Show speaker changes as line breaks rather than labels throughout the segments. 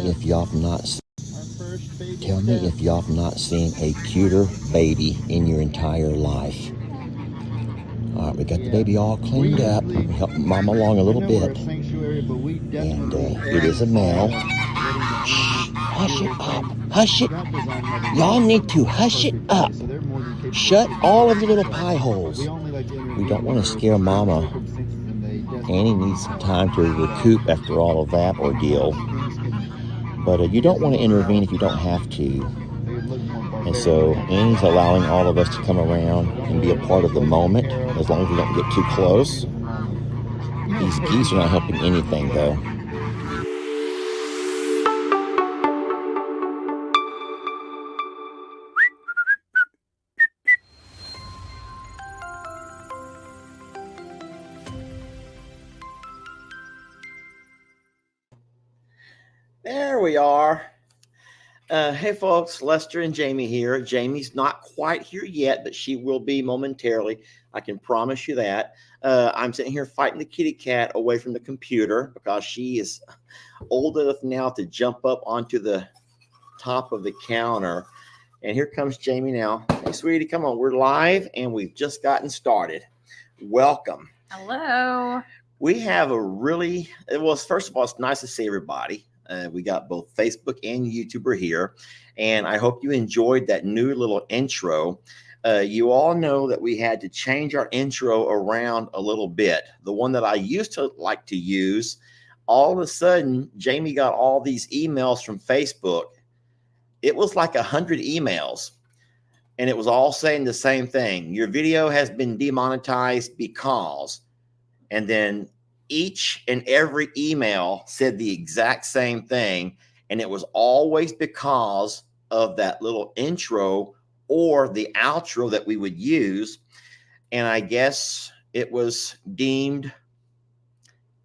if y'all have not tell me if y'all have not seen a cuter baby in your entire life. All right, we got the baby all cleaned up. We helped mom along a little bit. And it is a male. Shh, hush it up. Hush it. Y'all need to hush it up. Shut all of your little pie holes. We don't want to scare mama. Annie needs some time to recoup after all of that ordeal. But you don't want to intervene if you don't have to. And so Annie's allowing all of us to come around and be a part of the moment, as long as we don't get too close. These geese are not helping anything, though. There we are. Hey folks, Lester and Jamie here. Jamie's not quite here yet, but she will be momentarily. I can promise you that. I'm sitting here fighting the kitty cat away from the computer because she is old enough now to jump up onto the top of the counter. And here comes Jamie now. Hey sweetie, come on. We're live and we've just gotten started. Welcome.
Hello.
We have a really, well, first of all, it's nice to see everybody. We got both Facebook and YouTuber here, and I hope you enjoyed that new little intro. You all know that we had to change our intro around a little bit. The one that I used to like to use, all of a sudden, Jamie got all these emails from Facebook. It was like 100 emails, and it was all saying the same thing. Your video has been demonetized because, and then each and every email said the exact same thing, and it was always because of that little intro or the outro that we would use. And I guess it was deemed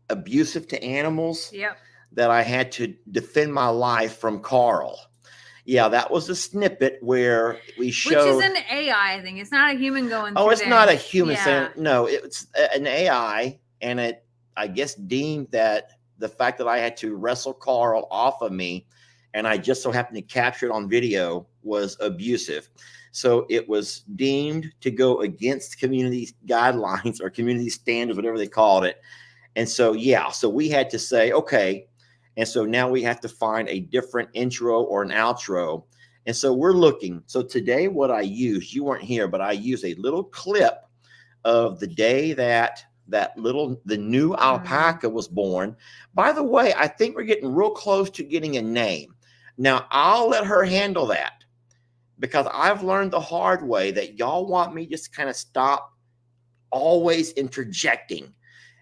abusive to animals.
Yep.
That I had to defend my life from Carl. Yeah, that was a snippet where we showed.
Which is an AI thing. It's not a human going through.
Oh, it's not a human
yeah.
saying. No, it's an AI, and it, I guess, deemed that the fact that I had to wrestle Carl off of me and I just so happened to capture it on video was abusive. So it was deemed to go against community guidelines or community standards, whatever they called it. And so, yeah, so we had to say, okay. And so now we have to find a different intro or an outro. And so we're looking. So today what I used, you weren't here, but I used a little clip of the day that the new alpaca was born. By the way, I think we're getting real close to getting a name. Now, I'll let her handle that because I've learned the hard way that y'all want me just kind of stop always interjecting.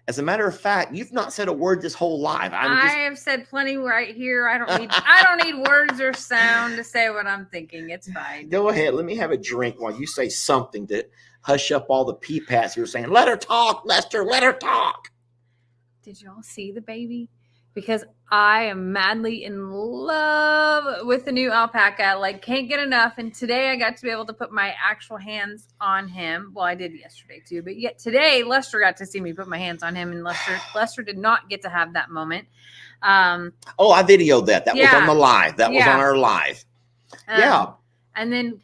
As a matter of fact, you've not said a word this whole live.
I have said plenty right here. I don't need words or sound to say what I'm thinking. It's fine.
Go ahead. Let me have a drink while you say something to hush up all the pee-pats who are saying, let her talk, Lester, let her talk.
Did y'all see the baby? Because I am madly in love with the new alpaca. Like, can't get enough. And today I got to be able to put my actual hands on him. Well, I did yesterday too. But yet today, Lester got to see me put my hands on him. And Lester did not get to have that moment.
I videoed that. That was on the live. That was on our live. Yeah.
And then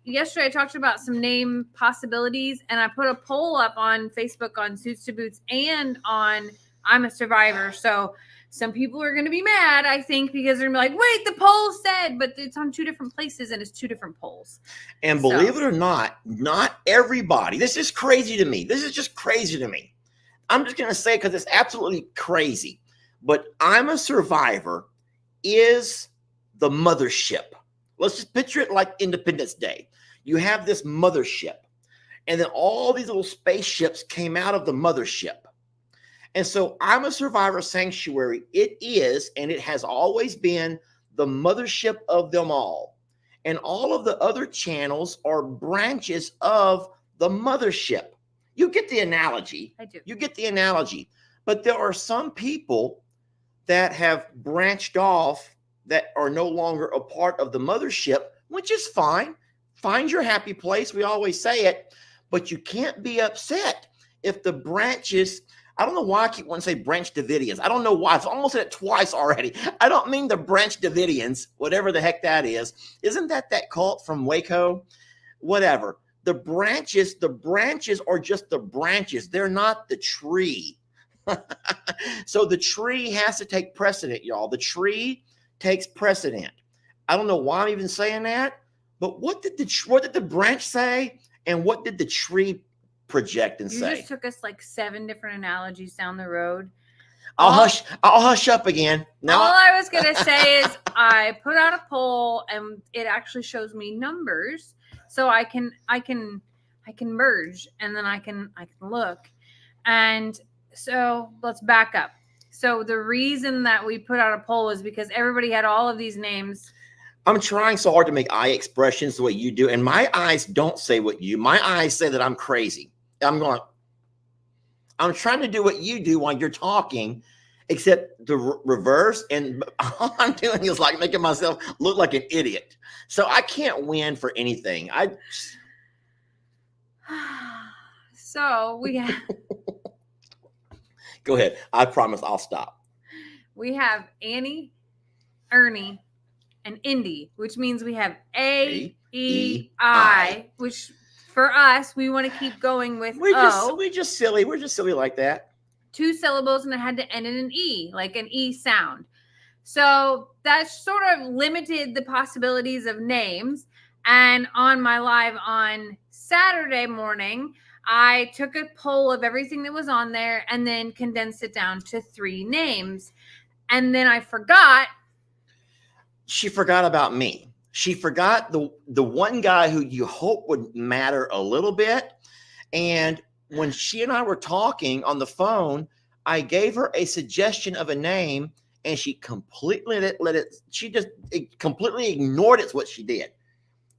yesterday I talked about some name possibilities, and I put a poll up on Facebook on Suits to Boots and on I'm a Survivor. So some people are going to be mad, I think, because they're going to be like, wait, the poll said, but it's on two different places and it's two different polls.
And believe it or not everybody, this is crazy to me. This is just crazy to me. I'm just going to say it because it's absolutely crazy. But I'm a Survivor is the mothership. Let's just picture it like Independence Day. You have this mothership, and then all these little spaceships came out of the mothership. And so I'm a Survivor Sanctuary. It is, and it has always been, the mothership of them all. And all of the other channels are branches of the mothership. You get the analogy.
I do.
You get the analogy. But there are some people that have branched off that are no longer a part of the mothership, which is fine. Find your happy place. We always say it. But you can't be upset if the branches I don't know why I keep wanting to say Branch Davidians. I don't know why. I've almost said it twice already. I don't mean the Branch Davidians, whatever the heck that is. Isn't that cult from Waco? Whatever. The branches are just the branches. They're not the tree. So the tree has to take precedent, y'all. The tree takes precedent. I don't know why I'm even saying that, but what did the branch say, and what did the tree project and say?
You just took us like 7 different analogies down the road.
I'll hush up again. Now
all I was gonna say is I put out a poll and it actually shows me numbers, so I can merge and then I can look. And so let's back up. So the reason that we put out a poll was because everybody had all of these names.
I'm trying so hard to make eye expressions the way you do, and my eyes don't say what you. My eyes say that I'm crazy. I'm trying to do what you do while you're talking, except the reverse. And all I'm doing is like making myself look like an idiot. So I can't win for anything.
So we have.
Go ahead. I promise I'll stop.
We have Annie, Ernie, and Indy, which means we have A-E-I, which for us, we want to keep going with
we're just silly. We're just silly like that.
2 syllables, and it had to end in an E, like an E sound. So that sort of limited the possibilities of names. And on my live on Saturday morning, I took a poll of everything that was on there and then condensed it down to 3 names. And then I forgot.
She forgot about me. She forgot the one guy who you hope would matter a little bit. And when she and I were talking on the phone, I gave her a suggestion of a name, and she completely completely ignored it. What she did.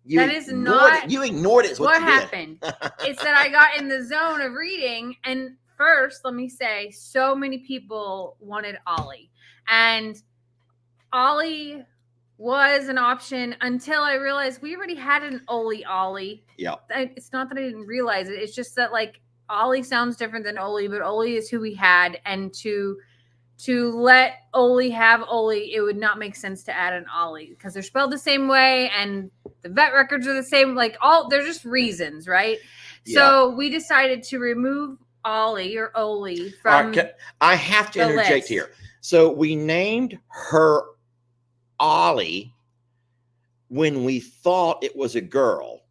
You ignored it.
What happened. It's that I got in the zone of reading, and first, let me say, so many people wanted Ollie, and Ollie was an option until I realized we already had an Ollie.
Yeah.
It's not that I didn't realize it. It's just that like Ollie sounds different than Ollie, but Ollie is who we had. And to let Ollie have Ollie, it would not make sense to add an Ollie because they're spelled the same way and the vet records are the same. Like they're just reasons, right? Yeah. So we decided to remove Ollie or Oli from
I have to interject here. So we named her Ollie when we thought it was a girl.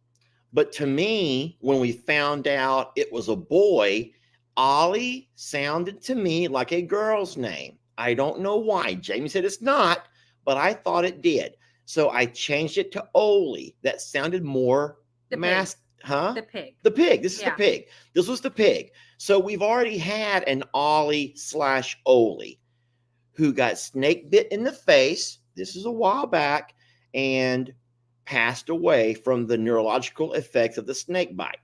But to me, when we found out it was a boy, Ollie sounded to me like a girl's name. I don't know why. Jamie said it's not, but I thought it did. So I changed it to Oli. That sounded more Huh?
The pig.
The pig. This is the pig. This was the pig. So we've already had an Ollie/Oli who got snake bit in the face. This is a while back, and passed away from the neurological effects of the snake bite.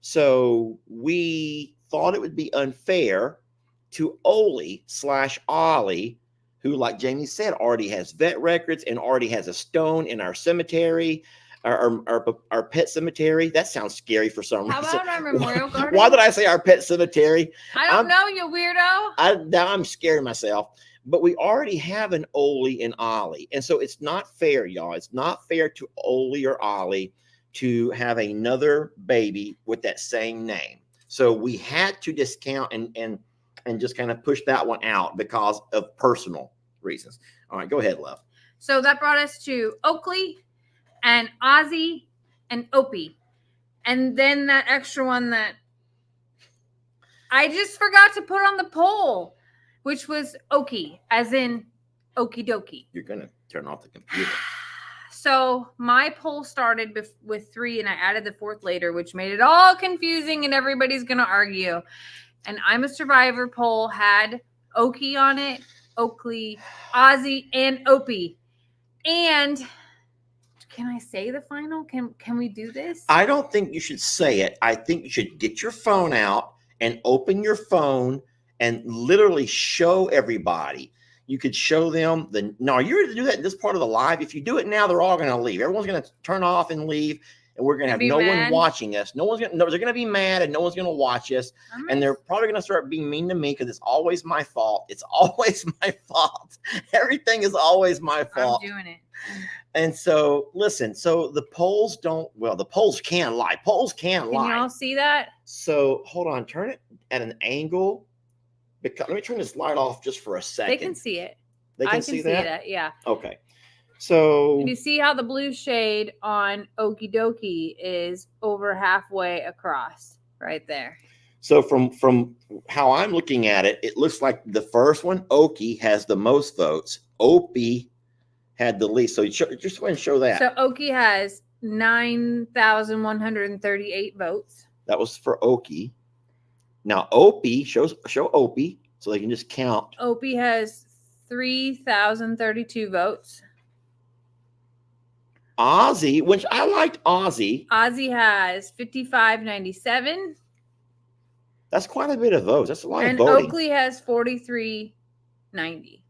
So we thought it would be unfair to Oli/Ollie, who, like Jamie said, already has vet records and already has a stone in our cemetery, our pet cemetery. That sounds scary for some reason.
How about our memorial garden?
Why did I say our pet cemetery?
I don't know, you weirdo.
Now I'm scaring myself. But we already have an Oli and Ollie. And so it's not fair, y'all. It's not fair to Oli or Ollie to have another baby with that same name. So we had to discount and just kind of push that one out because of personal reasons. All right, go ahead, love.
So that brought us to Oakley and Ozzy and Opie. And then that extra one that I just forgot to put on the poll, which was Okie, as in okie dokie.
You're going to turn off the computer.
So my poll started with 3, and I added the 4th later, which made it all confusing, and everybody's going to argue. And I'm a Survivor poll had Okie on it, Oakley, Ozzy, and Opie. And can I say the final? Can we do this?
I don't think you should say it. I think you should get your phone out and open your phone and literally show everybody. You could show them you're going to do that in this part of the live. If you do it now, they're all going to leave. Everyone's going to turn off and leave. and we're going to have no one watching us. No one's going to, they're going to be mad and no one's going to watch us. And they're probably going to start being mean to me because it's always my fault. It's always my fault. Everything is always my fault.
I'm doing it.
And so, listen, so the polls the polls can lie. Polls can lie.
Can y'all see that?
So hold on, turn it at an angle. Because, let me turn this light off just for a second.
They can see it.
They can see that?
Yeah.
Okay. So
you see how the blue shade on Okie Dokie is over halfway across right there.
So from how I'm looking at it, it looks like the first one, Okie, has the most votes. Opie had the least. So just go ahead and show that.
So Okie has 9,138 votes.
That was for Okie. Now Opie, show Opie so they can just count.
Opie has 3,032 votes.
Ozzy, which I liked Ozzy.
Ozzy has 5,597.
That's quite a bit of votes. That's a lot of voting.
And Oakley has 4,390.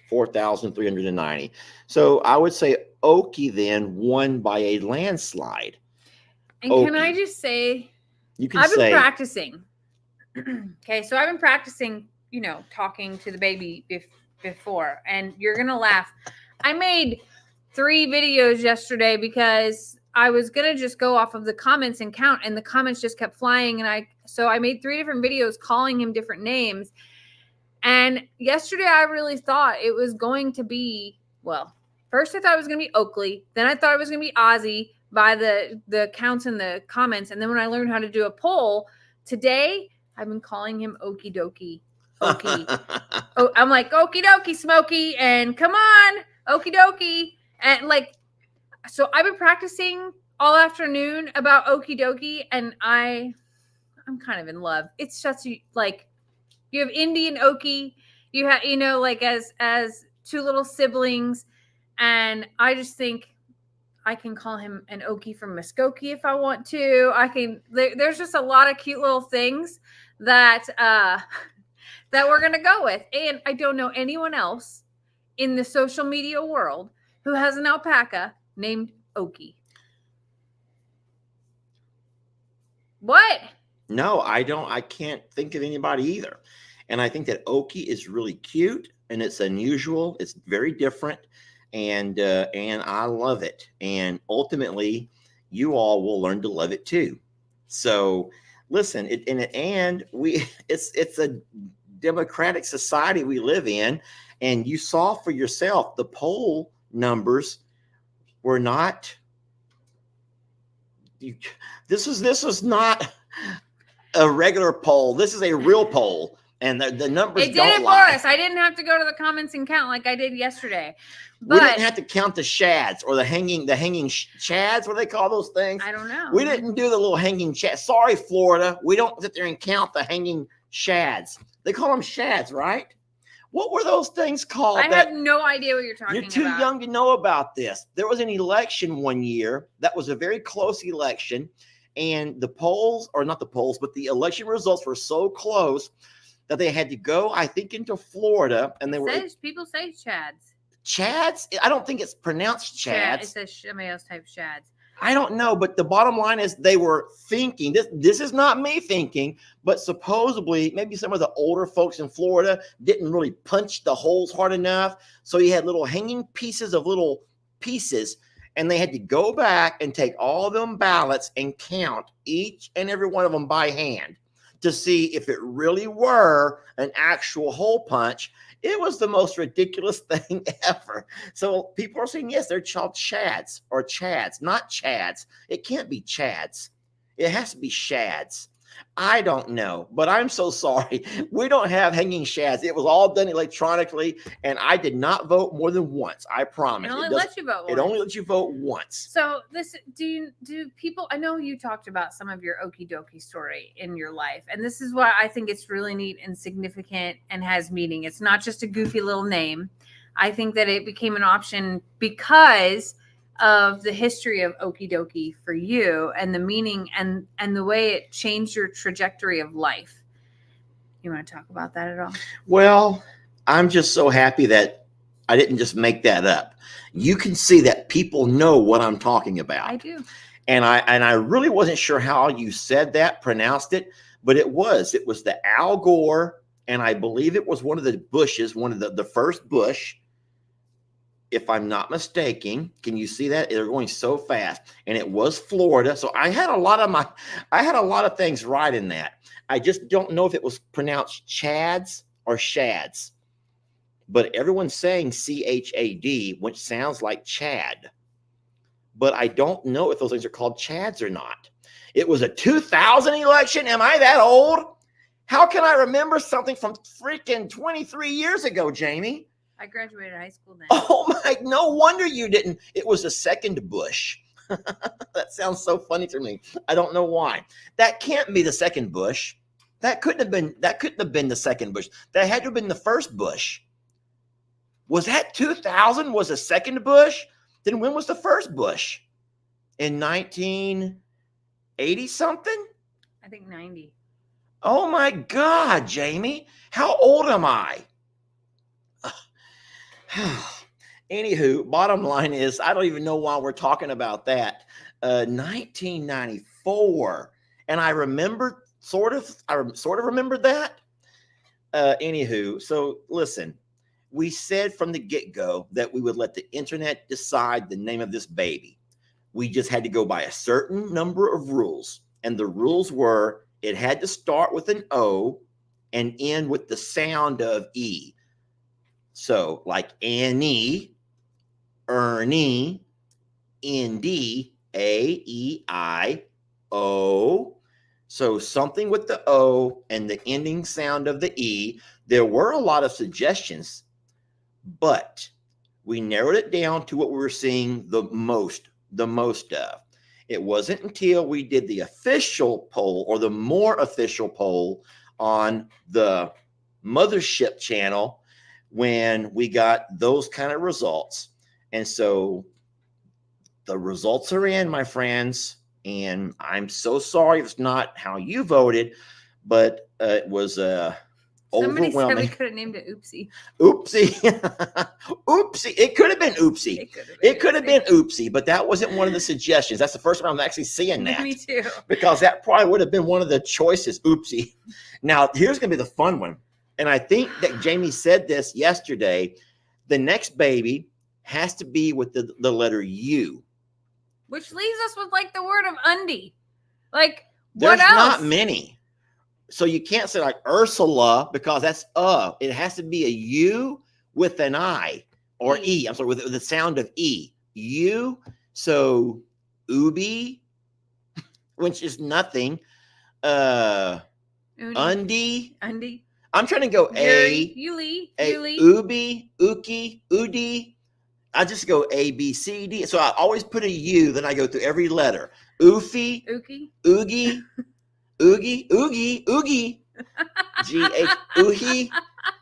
4,390. So I would say Okie then won by a landslide.
And Okie. Can I just say, I've been practicing. Okay, so I've been practicing, talking to the baby before, and you're going to laugh. I made 3 videos yesterday because I was going to just go off of the comments and count, and the comments just kept flying. So I made 3 different videos calling him different names. And yesterday I really thought it was going to be, first I thought it was going to be Oakley. Then I thought it was going to be Ozzy by the counts in the comments. And then when I learned how to do a poll today, I've been calling him Okie Dokie. Okie. Oh, I'm like, Okie Dokie, Smokey. And come on, Okie Dokie. And so I've been practicing all afternoon about Okie Dokie, and I'm kind of in love. It's just you have Indian Okie, you have as 2 little siblings, and I just think I can call him an Okie from Muskogee if I want to. There's just a lot of cute little things that that we're gonna go with, and I don't know anyone else in the social media world who has an alpaca named Okie. What?
No, I don't. I can't think of anybody either. And I think that Okie is really cute and it's unusual. It's very different. And I love it. And ultimately, you all will learn to love it too. So listen, it's a democratic society we live in. And you saw for yourself, the poll numbers were not. This is not a regular poll. This is a real poll, and the numbers
don't lie. It did it for us. I didn't have to go to the comments and count like I did yesterday. But
we didn't have to count the shads or the hanging chads. What do they call those things?
I don't know.
We didn't do the little hanging chads. Sorry, Florida. We don't sit there and count the hanging shads. They call them shads, right? What were those things called?
I have no idea what you're talking about.
You're too young to know about this. There was an election one year that was a very close election, and the polls, or not the polls, but the election results were so close that they had to go, I think, into Florida, and
people say chads.
Chads? I don't think it's pronounced chads.
It says somebody else type shads.
I don't know, but the bottom line is they were thinking, this is not me thinking, but supposedly maybe some of the older folks in Florida didn't really punch the holes hard enough. So you had little hanging pieces of little pieces, and they had to go back and take all them ballots and count each and every one of them by hand to see if it really were an actual hole punch. It was the most ridiculous thing ever. So people are saying, yes, they're called shads or chads, not chads. It can't be chads. It has to be shads. I don't know, but I'm so sorry. We don't have hanging shads. It was all done electronically, and I did not vote more than once. I promise.
It only lets you vote once.
It only lets you vote once.
So do people, I know you talked about some of your Okie Dokie story in your life, and this is why I think it's really neat and significant and has meaning. It's not just a goofy little name. I think that it became an option because of the history of Okie Dokie for you and the meaning and the way it changed your trajectory of life. You want to talk about that at all?
Well, I'm just so happy that I didn't just make that up. You can see that people know what I'm talking about.
I do.
And I really wasn't sure how you said that, pronounced it, but it was the Al Gore, and I believe it was one of the bushes, one of the first bush, if I'm not mistaken. Can you see that? They're going so fast. And it was Florida. So I had a lot of things right in that. I just don't know if it was pronounced Chads or Shads. But everyone's saying CHAD, which sounds like Chad. But I don't know if those things are called Chads or not. It was a 2000 election. Am I that old? How can I remember something from freaking 23 years ago, Jamie?
I graduated high school then.
Oh my, no wonder you didn't. It was the second Bush. That sounds so funny to me. I don't know why. That can't be the second Bush. That couldn't have been the second Bush. That had to have been the first Bush. Was that 2000 was the second Bush? Then when was the first Bush? In 1980 something?
I think 90.
Oh my God, Jamie. How old am I? Anywho, bottom line is, I don't even know why we're talking about that. 1994, and I sort of remembered that. Anywho, so listen, we said from the get-go that we would let the internet decide the name of this baby. We just had to go by a certain number of rules, and the rules were it had to start with an O and end with the sound of E. So like Annie, Ernie, Indy, A-E-I-O. So something with the O and the ending sound of the E. There were a lot of suggestions, but we narrowed it down to what we were seeing the most of. It wasn't until we did the official poll, or the more official poll, on the Mothership channel when we got those kind of results. And so the results are in, my friends, and I'm so sorry if it's not how you voted, but it was
Somebody
overwhelming.
said we could have named it Oopsie.
Oopsie. Oopsie. It could have been Oopsie. It could have been Oopsie, but that wasn't one of the suggestions. That's the first time I'm actually seeing that.
Me too.
Because that probably would have been one of the choices. Oopsie. Now, here's going to be the fun one. And I think that Jamie said this yesterday. The next baby has to be with the letter U.
Which leaves us with like the word of undie. Like,
There's
what else?
not many. So you can't say like Ursula, because that's It has to be a U with an I, or E. I'm sorry, with the sound of E. U. So Ubi, which is nothing. Undie. I'm trying to go
Yuri,
Ubi, Uki, Udi. I just go A, B, C, D. So I always put a U, then I go through every letter. Oofy, Oogie, Oogie, Oogie, Oogie, G-H, Oogie,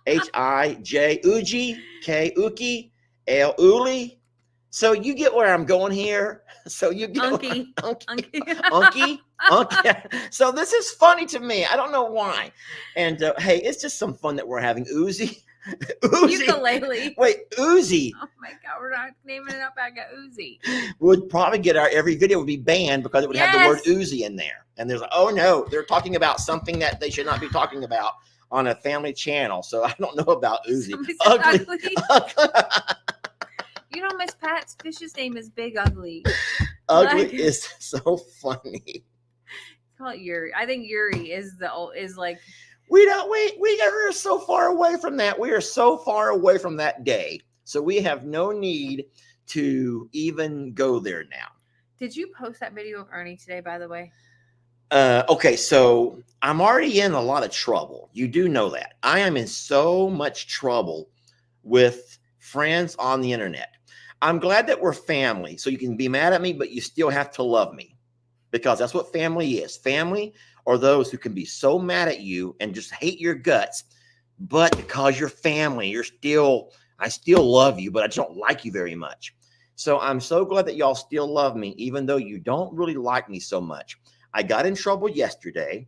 H-I-J, Oogie, K, Ookie, L, Uli. So you get where I'm going here. So you get
Unky.
Unky. So this is funny to me. I don't know why. And hey, it's just some fun that we're having. Uzi.
Ukulele.
Wait, Uzi.
Oh my God, we're not naming it alpaca Uzi.
Would probably get every video would be banned because it would have the word Uzi in there. And there's like, oh no, they're talking about something that they should not be talking about on a family channel. So I don't know about Uzi.
Ugly. You know, Miss Pat's fish's name is Big Ugly.
Ugly is so funny.
Call it Yuri. I think Yuri is like.
We are so far away from that. We are so far away from that day. So we have no need to even go there now.
Did you post that video of Ernie today, by the way?
Okay, so I'm already in a lot of trouble. You do know that. I am in so much trouble with friends on the internet. I'm glad that we're family, so you can be mad at me, but you still have to love me, because that's what family is. Family are those who can be so mad at you and just hate your guts, but because you're family, I still love you, but I just don't like you very much. So I'm so glad that y'all still love me, even though you don't really like me so much. I got in trouble yesterday,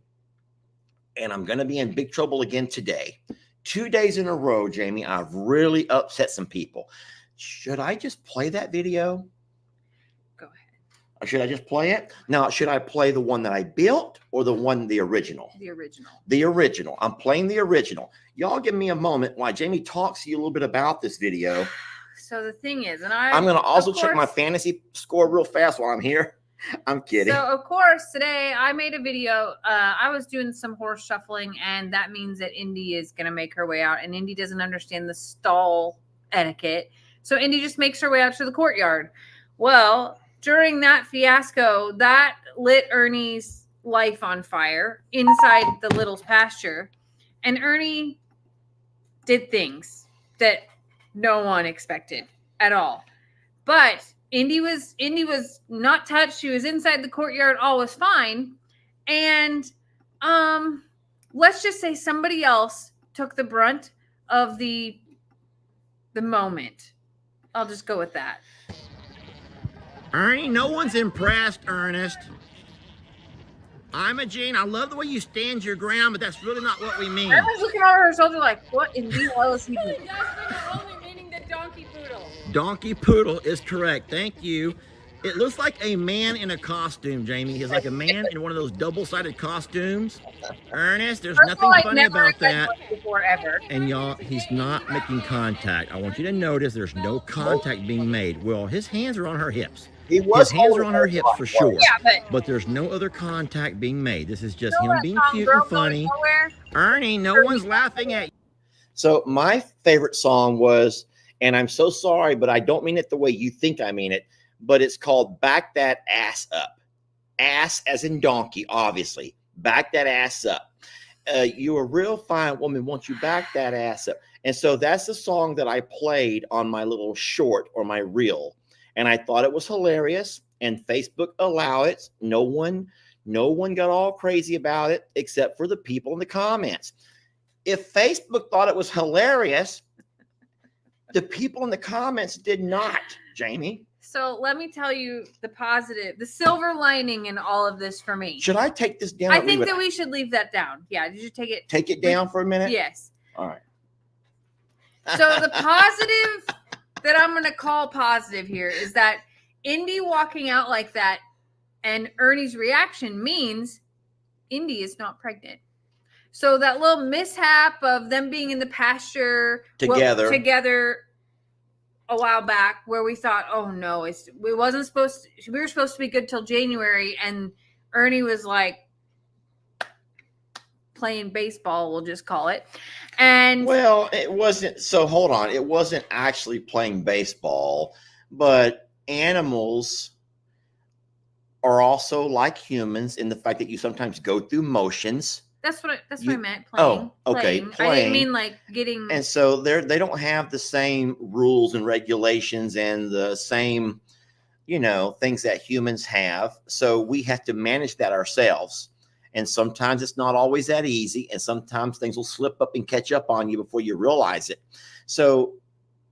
and I'm going to be in big trouble again today. 2 days in a row, Jamie, I've really upset some people. Should I just play that video?
Go ahead.
Should I just play it? Now, should I play the one that I built or the original?
The original.
The original. I'm playing the original. Y'all give me a moment while Jamie talks to you a little bit about this video.
So the thing is,
I'm going to also check my fantasy score real fast while I'm here. I'm kidding.
So, of course, today I made a video. I was doing some horse shuffling, and that means that Indy is going to make her way out, and Indy doesn't understand the stall etiquette. So Indy just makes her way out to the courtyard. Well, during that fiasco, that lit Ernie's life on fire inside the little's pasture. And Ernie did things that no one expected at all. But Indy was not touched. She was inside the courtyard. All was fine. And let's just say somebody else took the brunt of the moment. I'll just go with that.
Ernie, no one's impressed, Ernest. Imogene, I love the way you stand your ground, but that's really not what we mean.
Everyone's looking over her shoulder like, what in the hell is he doing? Only meaning the donkey poodle.
Donkey poodle is correct. Thank you. It looks like a man in a costume, Jamie. He's like a man in one of those double-sided costumes. Ernest, there's nothing funny about that.
Before, ever.
And y'all, he's not making contact. I want you to notice there's no contact being made. Well, his hands are on her hips. His hands are on her hips for sure.
Yeah,
but there's no other contact being made. This is just him being cute and funny. Ernie, no one's laughing at you. So my favorite song was, and I'm so sorry, but I don't mean it the way you think I mean it, but it's called Back That Ass Up. Ass as in donkey, obviously. Back that ass up. You're a real fine woman once you back that ass up. And so that's the song that I played on my little short or my reel. And I thought it was hilarious. And Facebook allowed it. No one got all crazy about it except for the people in the comments. If Facebook thought it was hilarious, the people in the comments did not, Jamie.
So let me tell you the positive, the silver lining in all of this for me.
Should I take this down?
I think that we should leave that down. Yeah, did you take it?
Take it down for a minute?
Yes.
All right.
So the positive that I'm going to call positive here is that Indy walking out like that and Ernie's reaction means Indy is not pregnant. So that little mishap of them being in the pasture together a while back where we thought, oh no, we were supposed to be good till January, and Ernie was like playing baseball, we'll just call it. And
well, it wasn't. So hold on, it wasn't actually playing baseball, but animals are also like humans in the fact that you sometimes go through motions.
That's what I meant. Playing.
Oh, okay. Playing.
I didn't mean like getting.
And so they don't have the same rules and regulations and the same, things that humans have. So we have to manage that ourselves. And sometimes it's not always that easy. And sometimes things will slip up and catch up on you before you realize it. So,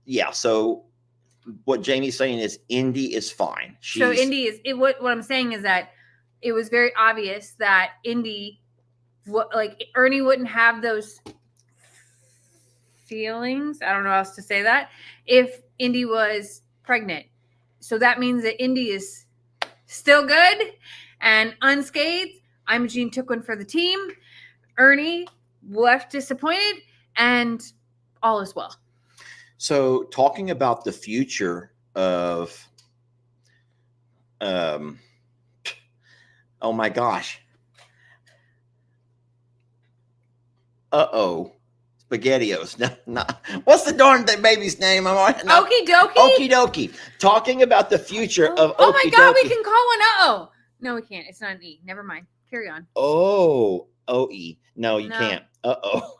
yeah. So what Jamie's saying is Indy is fine.
So Indy is what I'm saying is that it was very obvious that Indy, Ernie wouldn't have those feelings. I don't know how else to say that if Indy was pregnant. So that means that Indy is still good and unscathed. Imogene took one for the team. Ernie left disappointed, and all is well.
So talking about the future of, oh my gosh. SpaghettiOs. No. What's the darn baby's name?
Okie dokie.
Okie dokie. Talking about the future of
oh my God, we can call one uh-oh. No, we can't. It's not an E. Never mind. Carry on.
Oh, O-E. No, you can't. Uh-oh.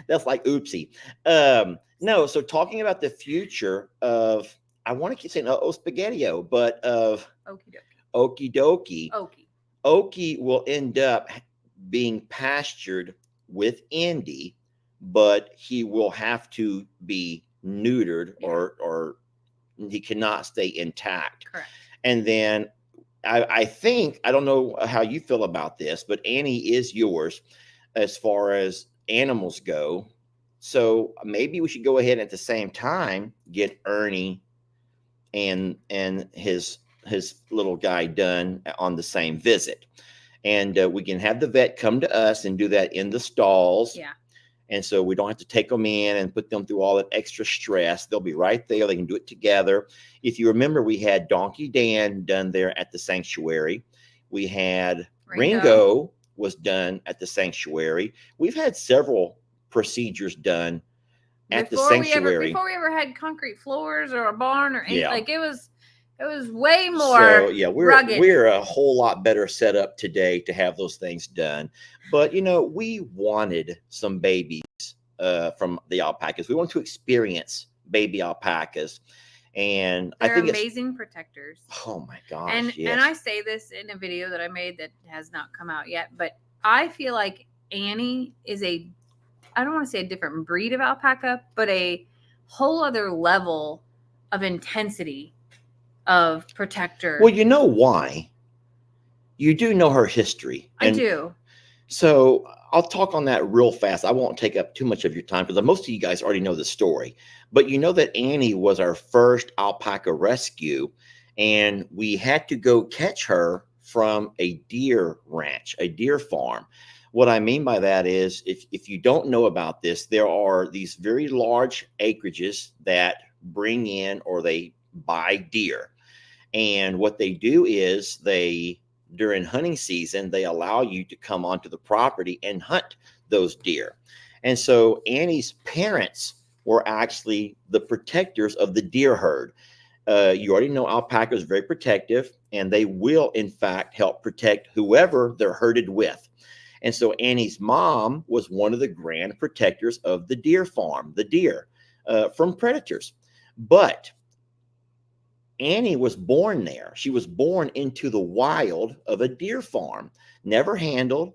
That's like oopsie. No, so talking about the future of, I want to keep saying SpaghettiO, but of Okie dokie. Okie will end up being pastured with Indy, but he will have to be neutered or he cannot stay intact.
Correct.
And then I think, I don't know how you feel about this, but Annie is yours as far as animals go. So maybe we should go ahead and at the same time get Ernie and his his little guy done on the same visit. And we can have the vet come to us and do that in the stalls.
Yeah.
And so we don't have to take them in and put them through all that extra stress. They'll be right there. They can do it together. If you remember, we had Donkey Dan done there at the sanctuary. We had Ringo was done at the sanctuary. We've had several procedures done at the sanctuary.
Before we ever had concrete floors or a barn or anything,
Yeah.
like it was way more.
So yeah,
rugged.
we're a whole lot better set up today to have those things done. But you know, we wanted some babies from the alpacas. We want to experience baby alpacas, and
They're
I think
amazing protectors.
Oh my gosh!
And
yes.
and I say this in a video that I made that has not come out yet, but I feel like Annie is I don't want to say a different breed of alpaca, but a whole other level of intensity of protector.
Well, you know why? You do know her history.
I do.
So I'll talk on that real fast. I won't take up too much of your time because most of you guys already know the story. But you know that Annie was our first alpaca rescue, and we had to go catch her from a deer ranch, a deer farm. What I mean by that is, if you don't know about this, there are these very large acreages that bring in or they buy deer. And what they do is during hunting season, they allow you to come onto the property and hunt those deer. And so Annie's parents were actually the protectors of the deer herd. You already know alpaca is very protective, and they will, in fact, help protect whoever they're herded with. And so Annie's mom was one of the grand protectors of the deer farm, the deer, from predators. But Annie was born there. She was born into the wild of a deer farm, never handled,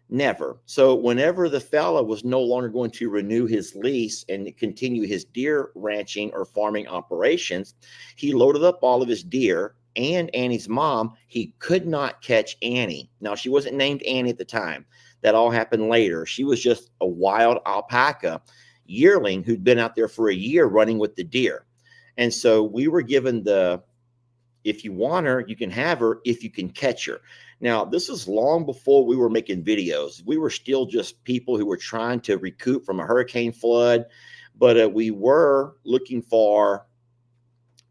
never. So whenever the fella was no longer going to renew his lease and continue his deer ranching or farming operations, he loaded up all of his deer and Annie's mom. He could not catch Annie. Now, she wasn't named Annie at the time. That all happened later. She was just a wild alpaca yearling who'd been out there for a year running with the deer. And so we were given if you want her, you can have her if you can catch her. Now, this is long before we were making videos. We were still just people who were trying to recoup from a hurricane flood. But we were looking for,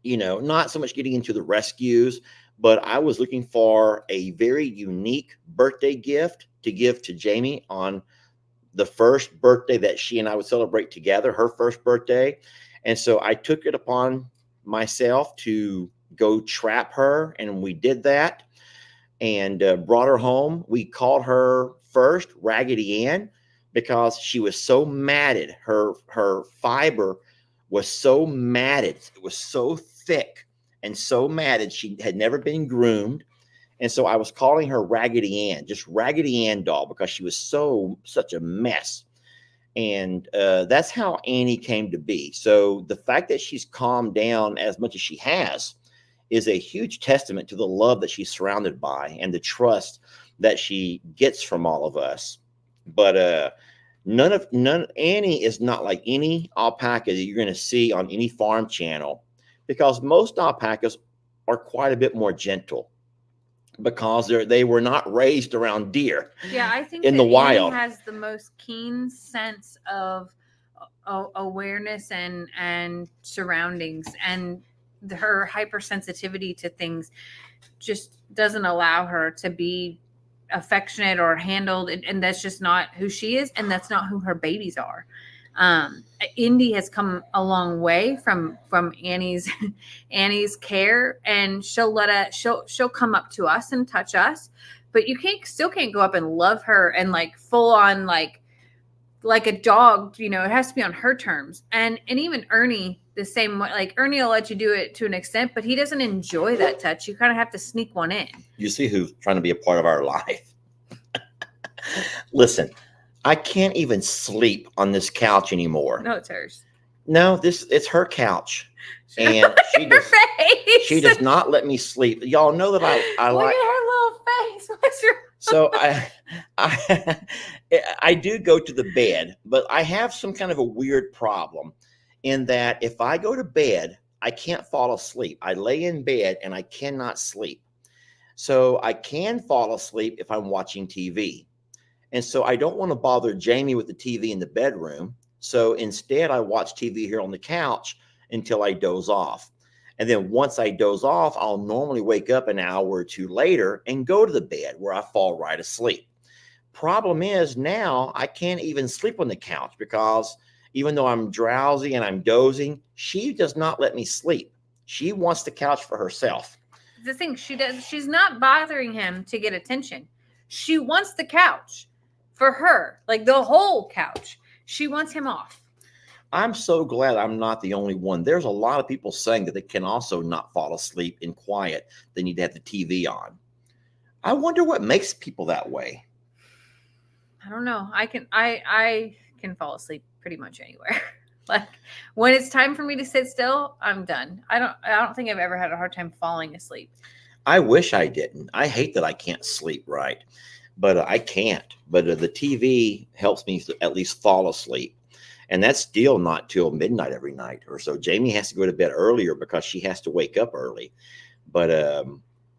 not so much getting into the rescues, but I was looking for a very unique birthday gift to give to Jamie on the first birthday that she and I would celebrate together, her first birthday. And so I took it upon myself to go trap her, and we did that and brought her home. We called her first Raggedy Ann because she was so matted. Her fiber was so matted. It was so thick and so matted. She had never been groomed. And so I was calling her Raggedy Ann, just Raggedy Ann doll, because she was such a mess. And that's how Annie came to be. So the fact that she's calmed down as much as she has is a huge testament to the love that she's surrounded by and the trust that she gets from all of us. But Annie is not like any alpaca that you're going to see on any farm channel, because most alpacas are quite a bit more gentle, because they were not raised around deer.
Yeah, I think
in the wild.
Annie has the most keen sense of awareness and surroundings, and her hypersensitivity to things just doesn't allow her to be affectionate or handled, and that's just not who she is, and that's not who her babies are. Indy has come a long way from Annie's care, and she'll come up to us and touch us, but you still can't go up and love her and like full on like a dog. It has to be on her terms. And even Ernie the same way. Like Ernie will let you do it to an extent, but he doesn't enjoy that touch. You kind of have to sneak one in.
You see who's trying to be a part of our life. Listen, I can't even sleep on this couch anymore.
No, it's hers.
No, it's her couch. And she does not let me sleep. Y'all know that I
Look
like
at her little face. What's your
So I do go to the bed, but I have some kind of a weird problem in that if I go to bed, I can't fall asleep. I lay in bed and I cannot sleep. So I can fall asleep if I'm watching TV. And so I don't want to bother Jamie with the TV in the bedroom. So instead, I watch TV here on the couch until I doze off. And then once I doze off, I'll normally wake up an hour or two later and go to the bed where I fall right asleep. Problem is now I can't even sleep on the couch because even though I'm drowsy and I'm dozing, she does not let me sleep. She wants the couch for herself.
The thing she's not bothering him to get attention. She wants the couch for her, like the whole couch. She wants him off.
I'm so glad I'm not the only one. There's a lot of people saying that they can also not fall asleep in quiet. They need to have the TV on. I wonder what makes people that way.
I don't know. I can fall asleep pretty much anywhere. Like when it's time for me to sit still, I'm done. I don't think I've ever had a hard time falling asleep.
I wish I didn't. I hate that I can't sleep right, but I can't. But the TV helps me to at least fall asleep. And that's still not till midnight every night or so. Jamie has to go to bed earlier because she has to wake up early. But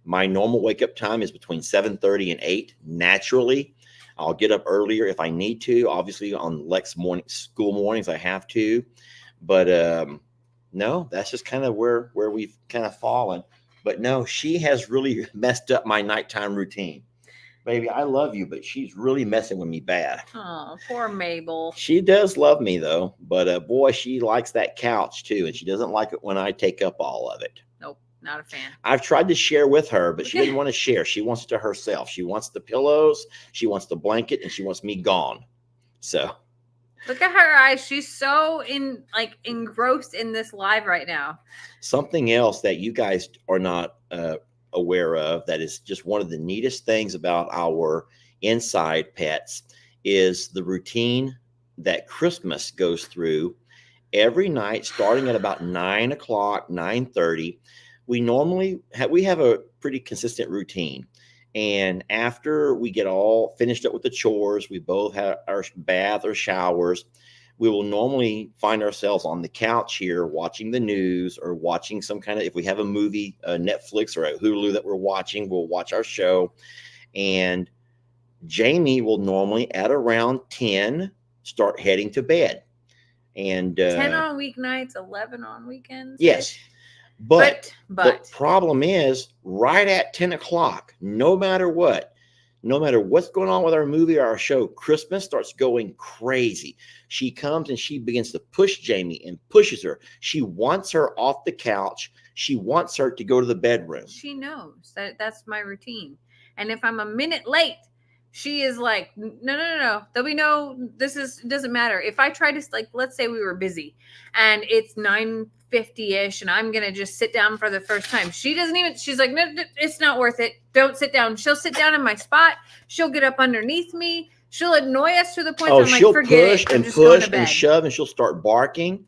my normal wake up time is between 7:30 and 8 naturally. I'll get up earlier if I need to. Obviously, on Lex school mornings, I have to. But no, that's just kind of where we've kind of fallen. But no, she has really messed up my nighttime routine. Baby, I love you, but she's really messing with me bad.
Oh, poor Mabel.
She does love me, though. But boy, she likes that couch, too. And she doesn't like it when I take up all of it.
Nope, not a fan.
I've tried to share with her, but she doesn't want to share. She wants it to herself. She wants the pillows, she wants the blanket, and she wants me gone. So
look at her eyes. She's so engrossed in this live right now.
Something else that you guys are not aware of that is just one of the neatest things about our inside pets is the routine that Christmas goes through every night, starting at about 9 o'clock, 9:30. We normally have a pretty consistent routine. And after we get all finished up with the chores, we both have our bath or showers. We will normally find ourselves on the couch here watching the news or watching some kind of, if we have a movie, a Netflix or a Hulu that we're watching, we'll watch our show. And Jamie will normally at around 10 start heading to bed. And
10 on weeknights, 11 on weekends.
Yes. But
the
problem is right at 10 o'clock, no matter what's going on with our movie or our show, Christmas starts going crazy. She comes and she begins to push Jamie and pushes her. She wants her off the couch. She wants her to go to the bedroom.
She knows that's my routine. And if I'm a minute late, she is like, no. There'll be no, doesn't matter. If I try to, like, let's say we were busy and it's 9:50-ish and I'm going to just sit down for the first time. She's like, no, it's not worth it. Don't sit down. She'll sit down in my spot. She'll get up underneath me. She'll annoy us to the point that I'm like, forget it.
She'll push and shove and she'll start barking.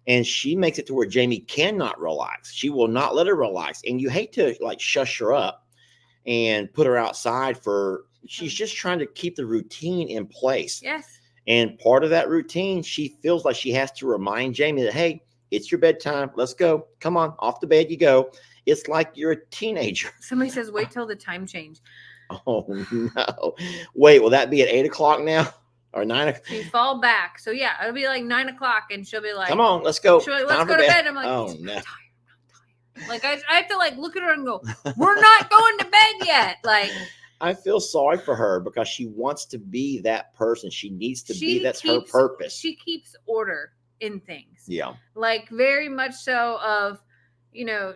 And she makes it to where Jamie cannot relax. She will not let her relax. And you hate to like shush her up and put her outside she's just trying to keep the routine in place.
Yes.
And part of that routine, she feels like she has to remind Jamie that, hey, it's your bedtime. Let's go. Come on, off the bed you go. It's like you're a teenager.
Somebody says, wait till the time change.
Oh, no. Wait, will that be at 8 o'clock now? Or 9 o'clock?
You fall back. So, yeah, it'll be like 9 o'clock, and she'll be like,
come on, let's go.
She'll be like, let's go to bed. I'm like,
oh,
no.
no.
I'm tired. Like, I have to, like, look at her and go, we're not going to bed yet. Like,
I feel sorry for her because she wants to be that person. She needs to be. That's her purpose.
She keeps order in things.
Yeah.
Like very much so of,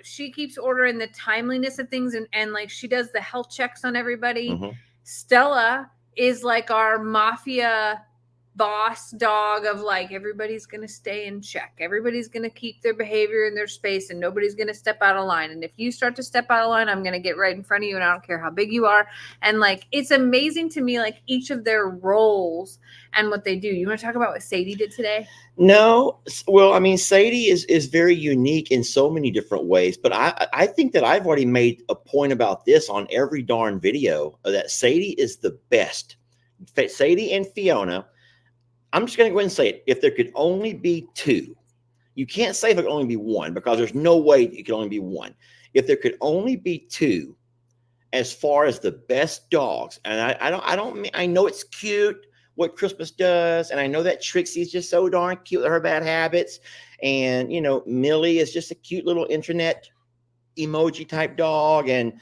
she keeps order in the timeliness of things and like she does the health checks on everybody. Mm-hmm. Stella is like our mafia boss dog of like, everybody's going to stay in check. Everybody's going to keep their behavior in their space and nobody's going to step out of line. And if you start to step out of line, I'm going to get right in front of you and I don't care how big you are. And like, it's amazing to me, like each of their roles and what they do. You want to talk about what Sadie did today?
No. Well, I mean, Sadie is very unique in so many different ways, but I think that I've already made a point about this on every darn video that Sadie is the best. Sadie and Fiona, I'm just going to go ahead and say it. If there could only be two, You can't say if it could only be one because there's no way it could only be one. If there could only be two, as far as the best dogs, and I know it's cute what Christmas does, and I know that Trixie's just so darn cute with her bad habits, and Millie is just a cute little internet emoji type dog, and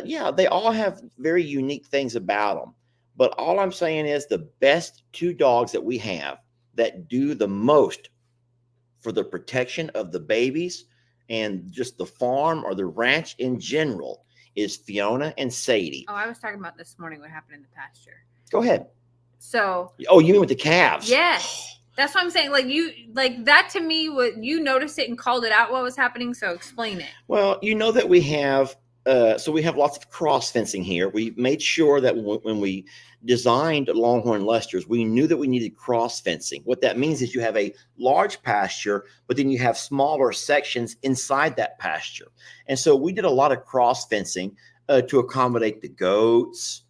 yeah, they all have very unique things about them. But all I'm saying is the best two dogs that we have that do the most for the protection of the babies and just the farm or the ranch in general is Fiona and Sadie.
Oh, I was talking about this morning what happened in the pasture.
Go ahead.
So.
Oh, you mean with the calves?
Yes. That's what I'm saying. Like that to me, what you noticed it and called it out what was happening. So explain it.
Well, you know that we have, so we have lots of cross fencing here. We made sure that when we designed Longhorn Leicesters, we knew that we needed cross fencing. What that means is you have a large pasture, but then you have smaller sections inside that pasture. And so we did a lot of cross fencing to accommodate the goats,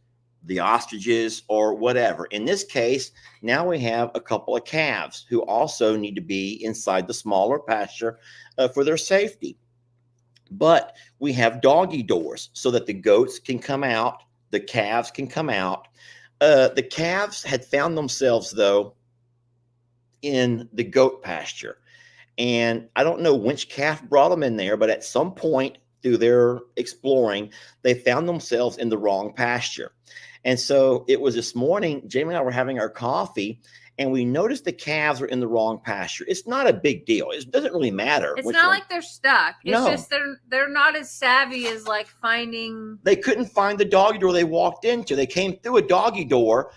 the ostriches, or whatever. In this case, now we have a couple of calves who also need to be inside the smaller pasture for their safety. But we have doggy doors so that the goats can come out, the calves can come out. The calves had found themselves, though, in the goat pasture. And I don't know which calf brought them in there, but at some point through their exploring, they found themselves in the wrong pasture. And so it was this morning, Jamie and I were having our coffee, and we noticed the calves were in the wrong pasture. It's not a big deal. It doesn't really matter.
It's not like they're stuck. It's
No.
just they're not as savvy as like finding.
They couldn't find the doggy door they walked into. They came through a doggy door,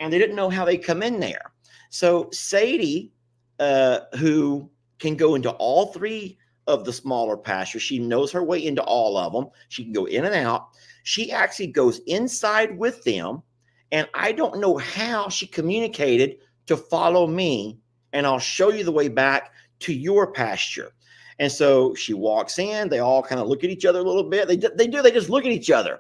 and they didn't know how they come in there. So Sadie, who can go into all three of the smaller pastures, she knows her way into all of them. She can go in and out. She actually goes inside with them, and I don't know how she communicated to follow me, and I'll show you the way back to your pasture. And so she walks in. They all kind of look at each other a little bit. They just look at each other.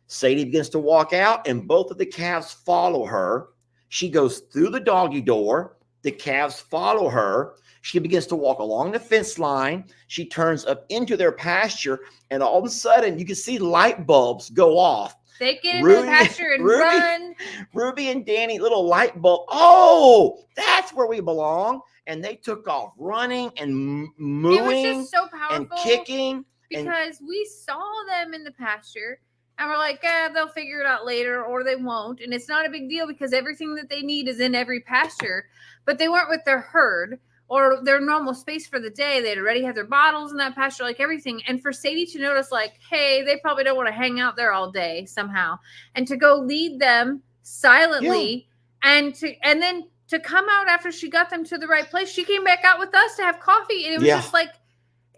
Sadie begins to walk out, and both of the calves follow her. She goes through the doggy door. The calves follow her. She begins to walk along the fence line. She turns up into their pasture, and all of a sudden, you can see light bulbs go off.
They get into the pasture and run.
Ruby and Danny, little light bulb. Oh, that's where we belong. And they took off running and mooing.
It was just so powerful
and kicking.
Because we saw them in the pasture, and we're like, they'll figure it out later, or they won't. And it's not a big deal because everything that they need is in every pasture. But they weren't with their herd or their normal space for the day. They'd already had their bottles in that pasture, like everything. And for Sadie to notice, like, hey, they probably don't want to hang out there all day somehow, and to go lead them silently, and then to come out after she got them to the right place, she came back out with us to have coffee, and it was just like,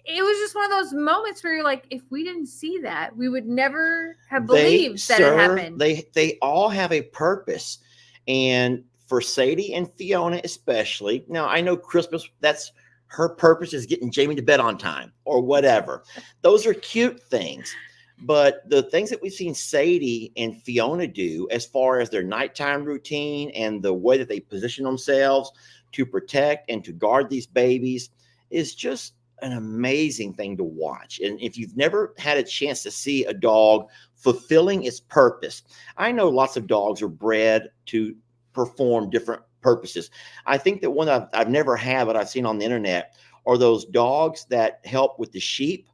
it was just one of those moments where you're like, if we didn't see that, we would never have believed that it happened.
They all have a purpose, and for Sadie and Fiona especially. Now, I know Christmas, that's her purpose, is getting Jamie to bed on time or whatever. Those are cute things. But the things that we've seen Sadie and Fiona do as far as their nighttime routine and the way that they position themselves to protect and to guard these babies is just an amazing thing to watch. And if you've never had a chance to see a dog fulfilling its purpose, I know lots of dogs are bred to perform different purposes. I think that one I've never had, but I've seen on the internet, are those dogs that help with the sheep.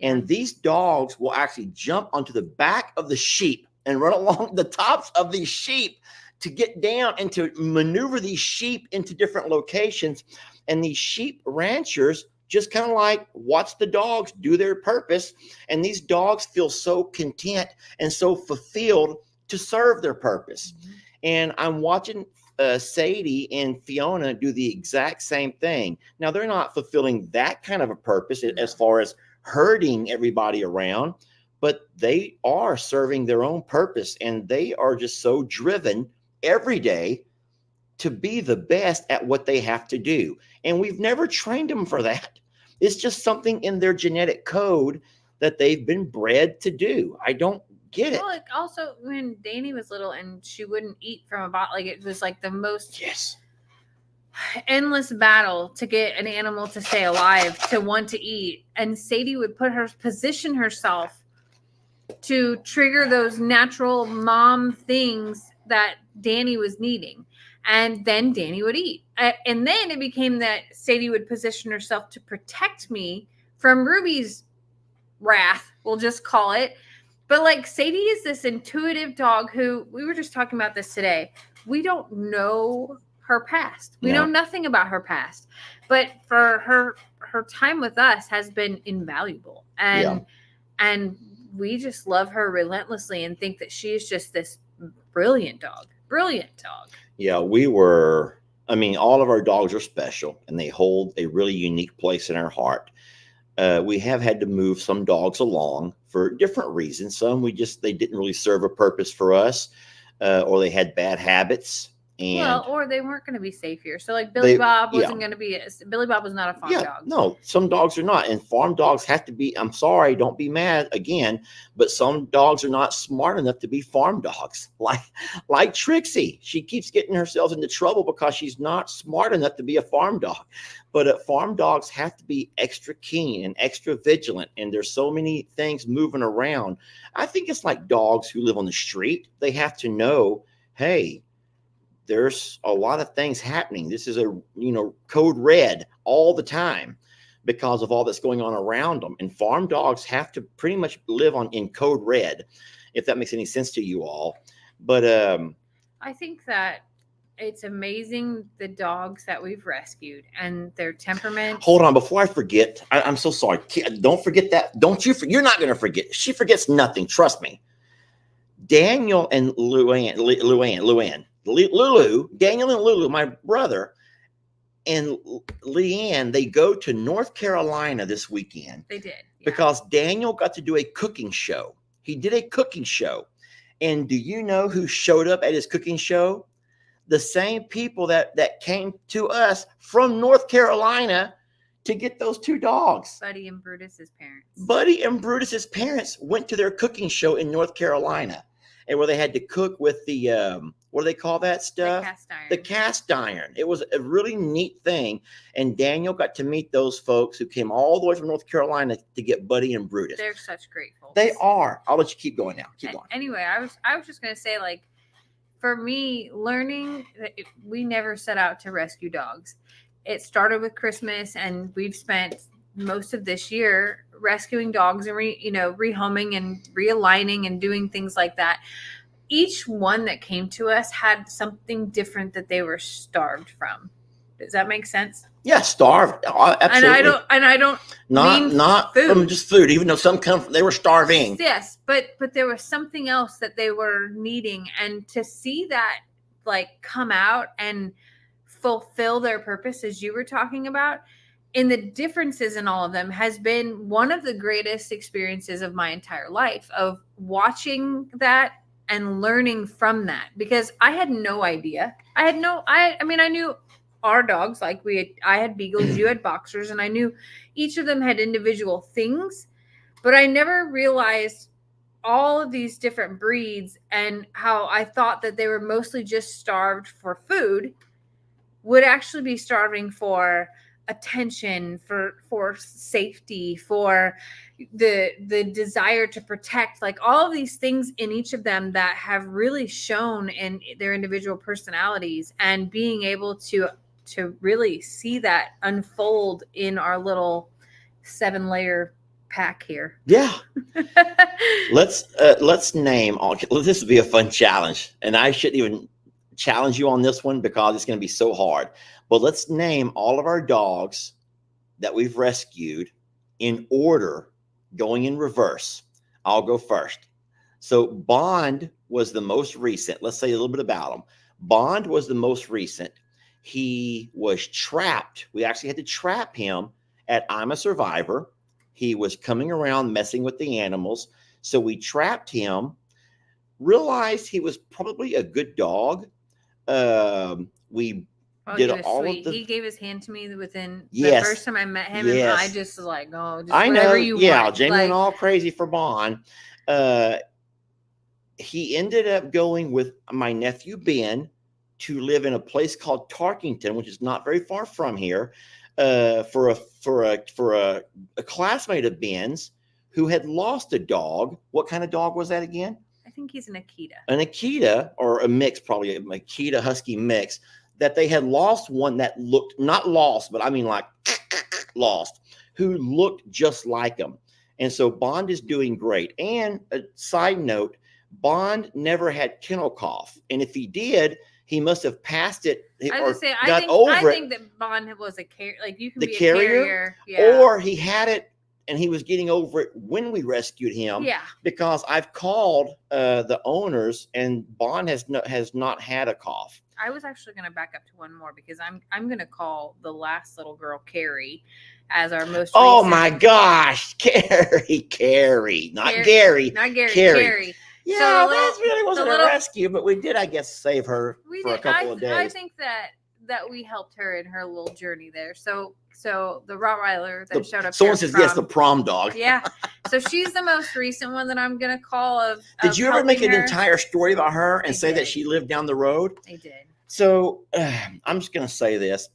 And these dogs will actually jump onto the back of the sheep and run along the tops of these sheep to get down and to maneuver these sheep into different locations. And these sheep ranchers just kind of like watch the dogs do their purpose. And these dogs feel so content and so fulfilled to serve their purpose. Mm-hmm. And I'm watching Sadie and Fiona do the exact same thing. Now, they're not fulfilling that kind of a purpose as far as herding everybody around, but they are serving their own purpose, and they are just so driven every day to be the best at what they have to do. And we've never trained them for that. It's just something in their genetic code that they've been bred to do. I don't get it.
Well, like also when Danny was little and she wouldn't eat from a bottle, like it was like the most endless battle to get an animal to stay alive, to want to eat. And Sadie would position herself to trigger those natural mom things that Danny was needing. And then Danny would eat. And then it became that Sadie would position herself to protect me from Ruby's wrath, we'll just call it. But like Sadie is this intuitive dog who, we were just talking about this today. We don't know her past. We know nothing about her past. But for her time with us has been invaluable. And we just love her relentlessly and think that she is just this brilliant dog. Brilliant dog.
Yeah, all of our dogs are special and they hold a really unique place in our heart. We have had to move some dogs along for different reasons. Some they didn't really serve a purpose for us, or they had bad habits.
Or they weren't going to be safe here. So like Billy Bob wasn't going to be, Billy Bob was not a farm dog.
No, some dogs are not. And farm dogs have to be, I'm sorry, don't be mad again, but some dogs are not smart enough to be farm dogs. Like Trixie. She keeps getting herself into trouble because she's not smart enough to be a farm dog. But farm dogs have to be extra keen and extra vigilant. And there's so many things moving around. I think it's like dogs who live on the street. They have to know, hey, there's a lot of things happening. This is code red all the time because of all that's going on around them. And farm dogs have to pretty much live in code red, if that makes any sense to you all. But
I think that it's amazing the dogs that we've rescued and their temperament.
Hold on, before I forget, I'm so sorry. Don't forget that. You're not going to forget. She forgets nothing. Trust me. Daniel and Daniel and Lulu, my brother, and Leanne, they go to North Carolina this weekend.
They did.
Because Daniel got to do a cooking show. He did a cooking show. And do you know who showed up at his cooking show? The same people that came to us from North Carolina to get those two dogs.
Buddy and Brutus's parents.
Buddy and Brutus's parents went to their cooking show in North Carolina. And where they had to cook with the, what do they call that stuff?
The cast iron.
The cast iron. It was a really neat thing. And Daniel got to meet those folks who came all the way from North Carolina to get Buddy and Brutus.
They're such great folks.
They are. I'll let you keep going now. Keep going.
Anyway, I was just going to say, like, for me, learning that we never set out to rescue dogs. It started with Christmas, and we've spent most of this year rescuing dogs and rehoming and realigning and doing things like that. Each one that came to us had something different that they were starved from. Does that make sense?
Yeah, starved. Absolutely.
And I don't
not
food.
From just food, even though some they were starving.
Yes, but there was something else that they were needing, and to see that like come out and fulfill their purpose, as you were talking about, and the differences in all of them has been one of the greatest experiences of my entire life, of watching that and learning from that, because I had no idea. I knew our dogs, like I had beagles, you had boxers, and I knew each of them had individual things, but I never realized all of these different breeds and how I thought that they were mostly just starved for food would actually be starving for attention, for safety, for the desire to protect, like all of these things in each of them that have really shown in their individual personalities, and being able to really see that unfold in our little 7-layer pack here.
Yeah. Let's name all. This would be a fun challenge, and I shouldn't even challenge you on this one because it's going to be so hard. But let's name all of our dogs that we've rescued in order, going in reverse. I'll go first. So Bond was the most recent. Let's say a little bit about him. Bond was the most recent. He was trapped. We actually had to trap him at I'm a Survivor. He was coming around messing with the animals. So we trapped him, realized he was probably a good dog.
He gave his hand to me within the first time I met him, and I just was like, oh, just
I
whatever
know.
You
yeah,
want.
Jamie went all crazy for Bond. He ended up going with my nephew Ben to live in a place called Tarkington, which is not very far from here, for a classmate of Ben's who had lost a dog. What kind of dog was that again?
I think he's an Akita.
An Akita, or a mix, probably an Akita Husky mix, that they had lost one that looked, not lost, but I mean like lost, who looked just like him. And so Bond is doing great. And a side note, Bond never had kennel cough. And if he did, he must have passed it or got over it.
I think that Bond was a carrier. Like, you can be a
carrier.
Yeah.
Or he had it and he was getting over it when we rescued him.
Yeah.
Because I've called the owners and Bond has not had a cough.
I was actually going to back up to one more because I'm going to call the last little girl, Carrie, as our most.
Oh my gosh, Carrie, not Gary. Carrie. Yeah, so that really wasn't a rescue, but we did, I guess, save her for a couple of days.
I think that we helped her in her little journey there. So the Rottweiler that showed up.
Someone says yes, the prom dog.
Yeah. So she's the most recent one that I'm gonna call.
Did you ever make an entire story about her and say that she lived down the road?
I did.
So I'm just gonna say this.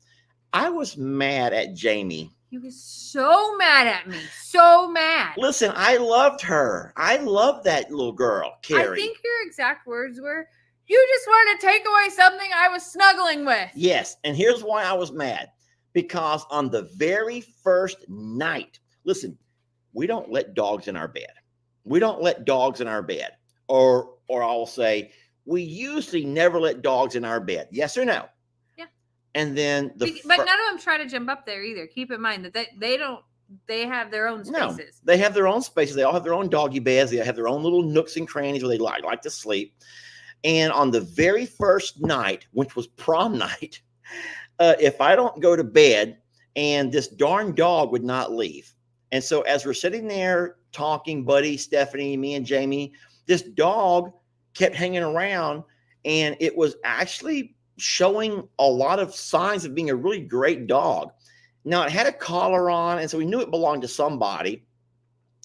I was mad at Jamie.
He was so mad at me. So mad.
Listen, I loved her. I loved that little girl, Carrie.
I think your exact words were, "You just wanted to take away something I was snuggling with."
Yes. And here's why I was mad. Because on the very first night, listen, we don't let dogs in our bed. We don't let dogs in our bed. Or I'll say, we usually never let dogs in our bed. Yes or no? And then
but none of them try to jump up there either. Keep in mind that they have their own spaces.
No, they have their own spaces. They all have their own doggy beds. They have their own little nooks and crannies where they like to sleep. And on the very first night, which was prom night, if I don't go to bed, and this darn dog would not leave. And so as we're sitting there talking, Buddy, Stephanie, me and Jamie, this dog kept hanging around, and it was actually showing a lot of signs of being a really great dog. Now, it had a collar on, and so we knew it belonged to somebody,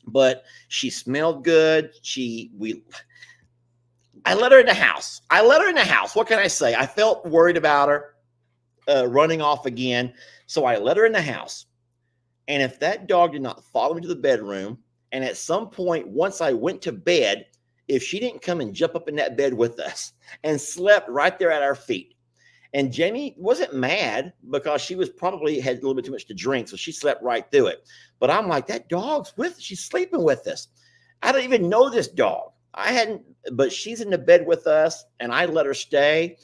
but she smelled good. I let her in the house. What can I say? I felt worried about her running off again, so I let her in the house. And if that dog did not follow me to the bedroom, and at some point, once I went to bed, if she didn't come and jump up in that bed with us and slept right there at our feet. And Jamie wasn't mad because she was probably had a little bit too much to drink, so she slept right through it. But I'm like, that dog's she's sleeping with us. I don't even know this dog. But she's in the bed with us, and I let her stay.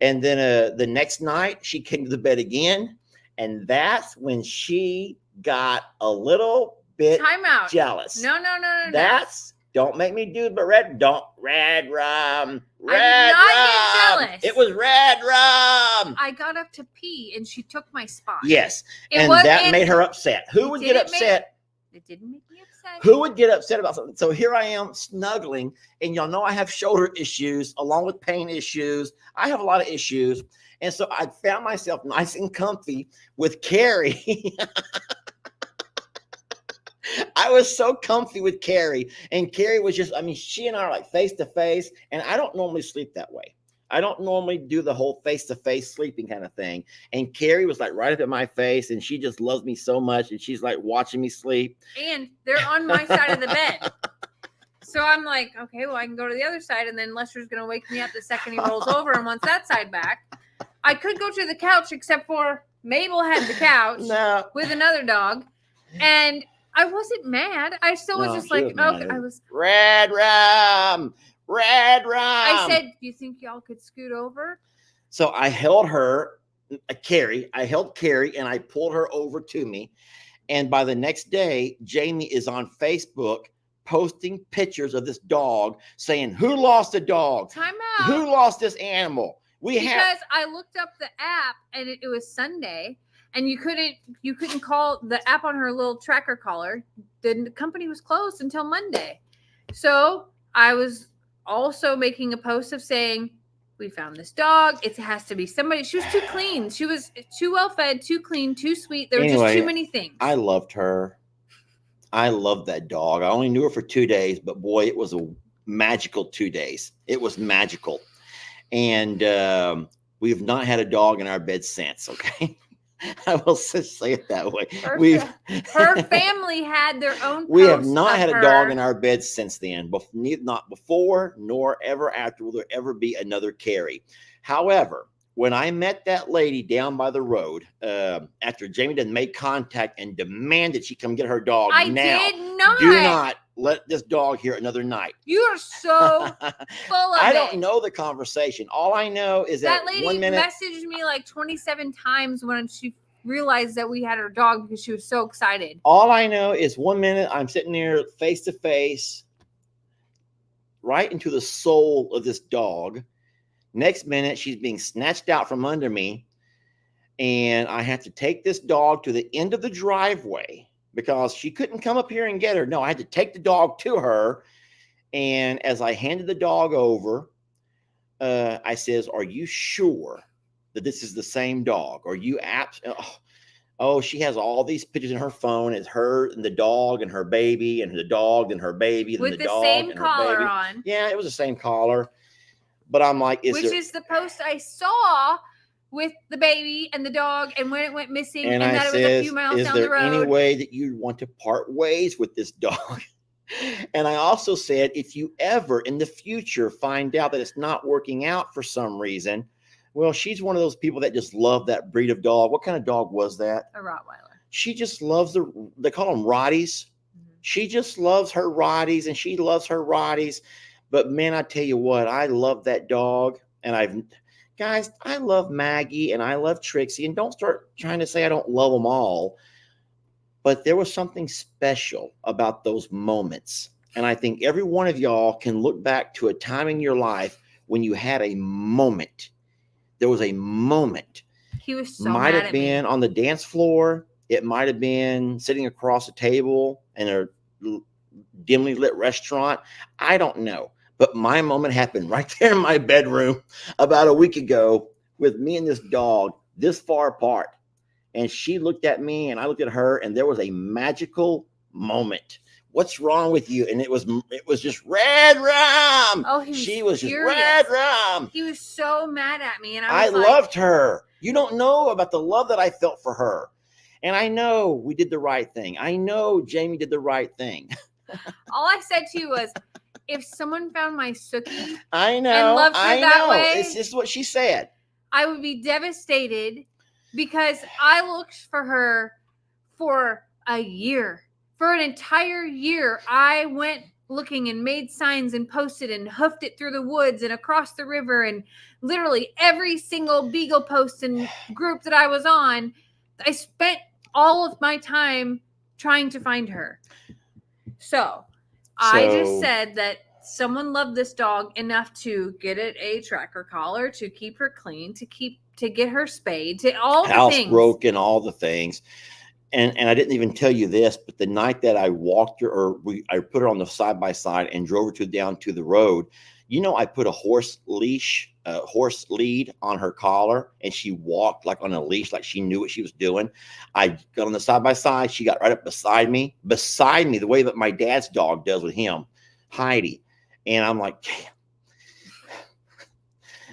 And then the next night, she came to the bed again, and that's when she got a little bit jealous.
No.
Don't make me do, but red rum.
I did not get jealous.
It was red rum.
I got up to pee and she took my spot.
Yes. That made her upset. Who would get upset?
It didn't make me upset.
Who would get upset about something? So here I am snuggling, and y'all know I have shoulder issues along with pain issues. I have a lot of issues. And so I found myself nice and comfy with Carrie. I was so comfy with Carrie, and Carrie was she and I are like face to face, and I don't normally sleep that way. I don't normally do the whole face to face sleeping kind of thing. And Carrie was like right up at my face, and she just loves me so much, and she's like watching me sleep.
And they're on my side of the bed. So I'm like, okay, well, I can go to the other side, and then Lester's going to wake me up the second he rolls over and wants that side back. I could go to the couch, except for Mabel had the couch with another dog, and I wasn't mad. I still was just like, okay, I was
red rum.
I said, do you think y'all could scoot over?
So I held her, Carrie, and I pulled her over to me. And by the next day, Jamie is on Facebook posting pictures of this dog saying, who lost a dog?
Time out.
Who lost this animal?
Because I looked up the app and it was Sunday. And you couldn't call the app on her little tracker collar. The company was closed until Monday. So I was also making a post of saying, we found this dog. It has to be somebody. She was too clean. She was too well fed, too clean, too sweet. There were just too many things.
I loved her. I loved that dog. I only knew her for 2 days, but boy, it was a magical 2 days. It was magical. And We have not had a dog in our bed since. Okay. I will say it that way.
Her family had their own.
We have not
of
had a
her.
dog in our bed since then. Not before, nor ever after will there ever be another Carrie. However, when I met that lady down by the road, after Jamie done made contact and demanded she come get her dog,
I
now
did not.
do not let this dog here another night.
You are so full of
I
it.
don't know the conversation. All I know is that
lady
1 minute
messaged me like 27 times when she realized that we had her dog because she was so excited.
All I know is 1 minute I'm sitting there face to face, right into the soul of this dog. Next minute, she's being snatched out from under me, and I have to take this dog to the end of the driveway because she couldn't come up here and get her. No, I had to take the dog to her. And as I handed the dog over, I says, "Are you sure that this is the same dog? Are you Oh, she has all these pictures in her phone. It's her and the dog and her baby and the dog and her baby and
with
the
the
dog
same
and her
collar
baby.
on.
Yeah, it was the same collar. But I'm like,
which is the post I saw with the baby and the dog and when it went missing and that it was a few miles down the road.
Is there any way that you'd want to part ways with this dog? And I also said, if you ever in the future find out that it's not working out for some reason, well, she's one of those people that just love that breed of dog. What kind of dog was that?
A Rottweiler.
She just loves they call them Rotties. Mm-hmm. She just loves her Rotties and she loves her Rotties. But man, I tell you what, I love that dog. And guys, I love Maggie and I love Trixie. And don't start trying to say I don't love them all. But there was something special about those moments. And I think every one of y'all can look back to a time in your life when you had a moment. There was a moment.
He was so
might
mad
have been on the dance floor. It might have been sitting across a table in a dimly lit restaurant. I don't know. But my moment happened right there in my bedroom about a week ago with me and this dog this far apart. And she looked at me and I looked at her and there was a magical moment. What's wrong with you? And it was just red rum.
Oh,
she was just red rum.
He was so mad at me. And
I loved her. You don't know about the love that I felt for her. And I know we did the right thing. I know Jamie did the right thing.
All I said to you was, if someone found my Sookie
I know,
and loved her that way,
it's just what she said.
I would be devastated because I looked for her for a year. For an entire year, I went looking and made signs and posted and hoofed it through the woods and across the river and literally every single Beagle post and group that I was on, I spent all of my time trying to find her. So I just said that someone loved this dog enough to get it a tracker collar, to keep her clean, to get her spayed, to all the things.
Housebroken, all the things. And I didn't even tell you this, but the night that I walked her, I put her on the side by side and drove her down to the road. You know, I put a horse lead on her collar, and she walked like on a leash, like she knew what she was doing. I got on the side by side. She got right up beside me, the way that my dad's dog does with him, Heidi. And I'm like, damn.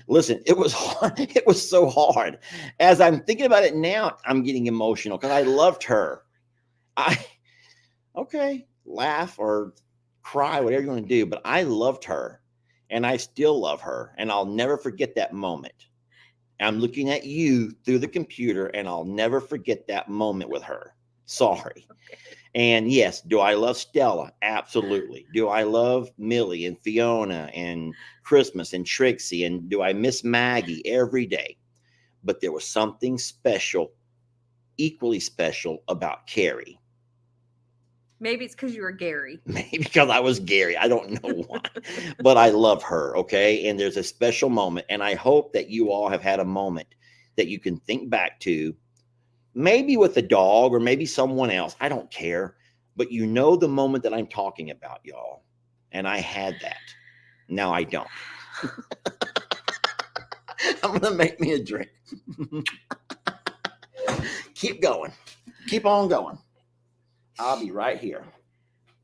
Listen, it was hard. It was so hard. As I'm thinking about it now, I'm getting emotional because I loved her. Okay, laugh or cry, whatever you want to do, but I loved her and I still love her. And I'll never forget that moment. I'm looking at you through the computer and I'll never forget that moment with her. Sorry. Okay. And yes, do I love Stella? Absolutely. Do I love Millie and Fiona and Christmas and Trixie? And do I miss Maggie every day? But there was something special, equally special about Carrie.
Maybe it's because you were Gary.
Maybe because I was Gary. I don't know why. But I love her, okay? And there's a special moment. And I hope that you all have had a moment that you can think back to, maybe with a dog or maybe someone else. I don't care. But you know the moment that I'm talking about, y'all. And I had that. Now I don't. I'm going to make me a drink. Keep going. Keep on going. I'll be right here.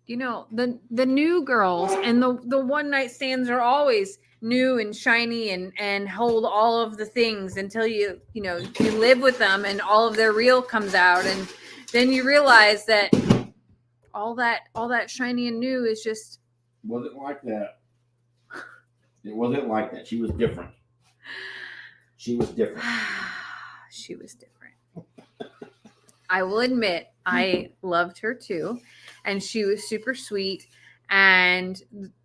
You know, the new girls and the one night stands are always new and shiny and hold all of the things until you live with them and all of their real comes out, and then you realize that all that shiny and new is just
wasn't like that. It wasn't like that. She was different. She was different.
She was different. I will admit I loved her too, and she was super sweet, and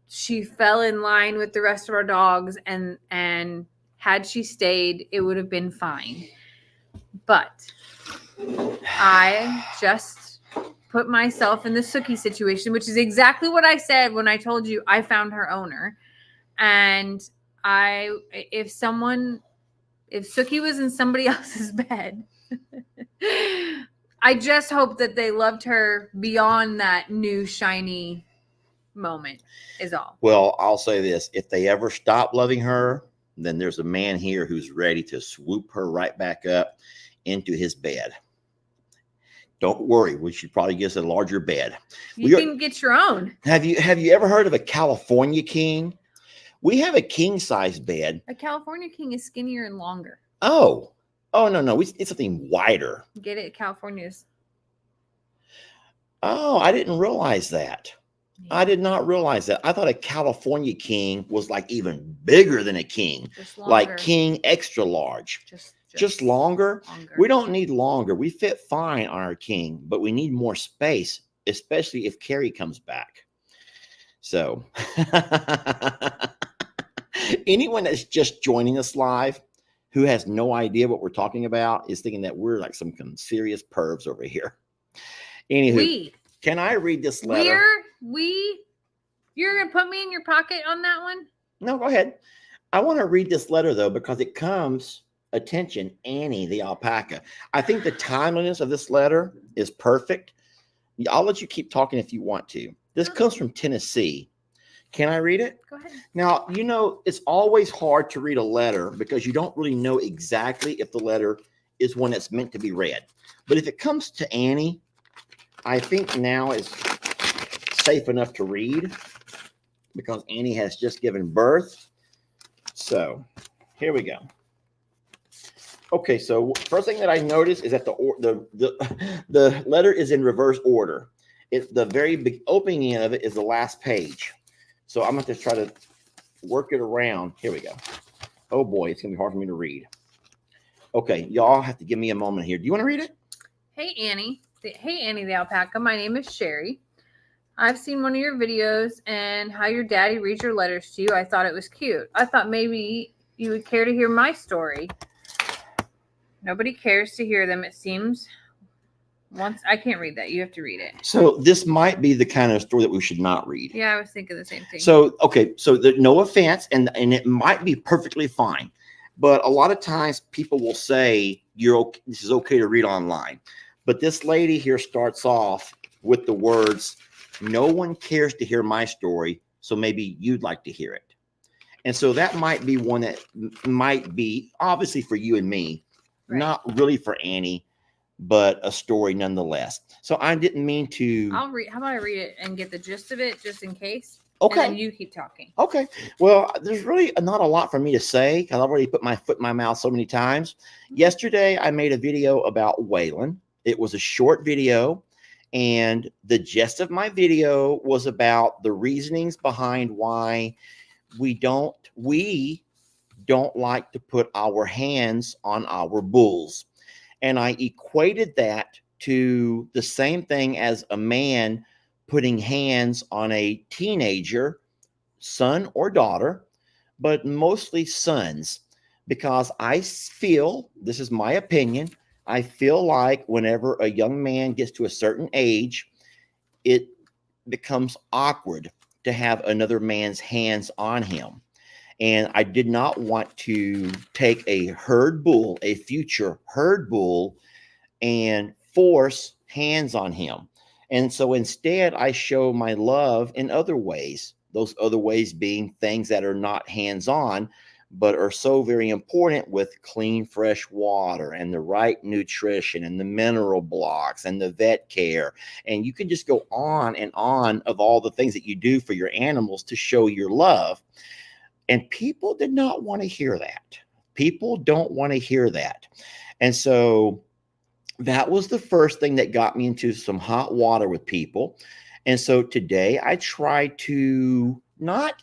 she fell in line with the rest of our dogs, and had she stayed, it would have been fine. But I just put myself in the Sookie situation, which is exactly what I said when I told you I found her owner. And if Sookie was in somebody else's bed, I just hope that they loved her beyond that new shiny moment is all.
Well, I'll say this. If they ever stop loving her, then there's a man here who's ready to swoop her right back up into his bed. Don't worry. We should probably get us a larger bed.
You can get your own.
Have you ever heard of a California king? We have a king size bed.
A California king is skinnier and longer.
Oh, no. It's something wider.
Get it? California's.
Oh, I didn't realize that. Yeah. I did not realize that. I thought a California king was like even bigger than a king, like king extra large. Just longer. We don't need longer. We fit fine on our king, but we need more space, especially if Carrie comes back. So anyone that's just joining us live who has no idea what we're talking about is thinking that we're like some serious pervs over here. Anywho, can I read this letter?
You're going to put me in your pocket on that one?
No, go ahead. I want to read this letter, though, because it comes, attention, Annie, the alpaca. I think the timeliness of this letter is perfect. I'll let you keep talking if you want to. This comes from Tennessee. Can I read it?
Go ahead.
Now, it's always hard to read a letter because you don't really know exactly if the letter is one that's meant to be read. But if it comes to Annie, I think now is safe enough to read because Annie has just given birth. So here we go. Okay, so first thing that I noticed is that the letter is in reverse order. The very big opening of it is the last page. So I'm going to try to work it around. Here we go. Oh boy, it's going to be hard for me to read. Okay, y'all have to give me a moment here. Do you want to read it?
Hey, Annie. Hey, Annie the alpaca. My name is Sherry. I've seen one of your videos and how your daddy reads your letters to you. I thought it was cute. I thought maybe you would care to hear my story. Nobody cares to hear them, it seems. I can't read that. You have to read it.
So this might be the kind of story that we should not read.
Yeah, I was thinking the same thing.
So, okay. So no offense, and it might be perfectly fine. But a lot of times people will say, this is okay to read online. But this lady here starts off with the words, no one cares to hear my story, so maybe you'd like to hear it. And so that might be one that might be obviously for you and me, right. Not really for Annie, but a story nonetheless. So I didn't mean to.
How about I read it and get the gist of it just in case?
Okay.
And then you keep talking.
Okay. Well, there's really not a lot for me to say because I've already put my foot in my mouth so many times. Mm-hmm. Yesterday, I made a video about Waylon. It was a short video, and the gist of my video was about the reasonings behind why we don't like to put our hands on our bulls. And I equated that to the same thing as a man putting hands on a teenager, son or daughter, but mostly sons, because I feel, this is my opinion, I feel like whenever a young man gets to a certain age, it becomes awkward to have another man's hands on him. And I did not want to take a herd bull, a future herd bull, and force hands on him. And so instead, I show my love in other ways, those other ways being things that are not hands-on, but are so very important with clean, fresh water and the right nutrition and the mineral blocks and the vet care. And you can just go on and on of all the things that you do for your animals to show your love. And people did not want to hear that. People don't want to hear that. And so that was the first thing that got me into some hot water with people. And so today I try to not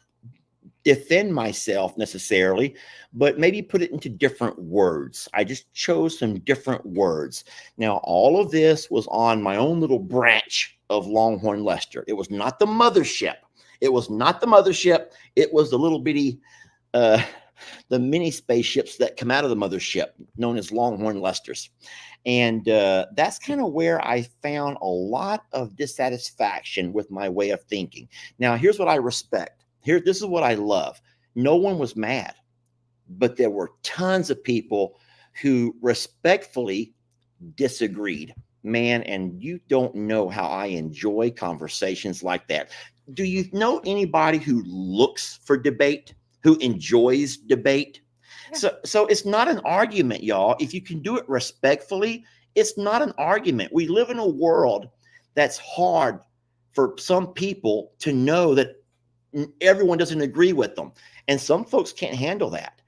defend myself necessarily, but maybe put it into different words. I just chose some different words. Now, all of this was on my own little branch of Longhorn Leicester. It was not the mothership. It was not the mothership. It was the little bitty, the mini spaceships that come out of the mothership, known as Longhorn Leicesters. And that's kind of where I found a lot of dissatisfaction with my way of thinking. Now, here's what I respect. This is what I love. No one was mad, but there were tons of people who respectfully disagreed. Man, and you don't know how I enjoy conversations like that. Do you know anybody who looks for debate, who enjoys debate? So it's not an argument, y'all. If you can do it respectfully, it's not an argument. We live in a world that's hard for some people to know that everyone doesn't agree with them. And some folks can't handle that.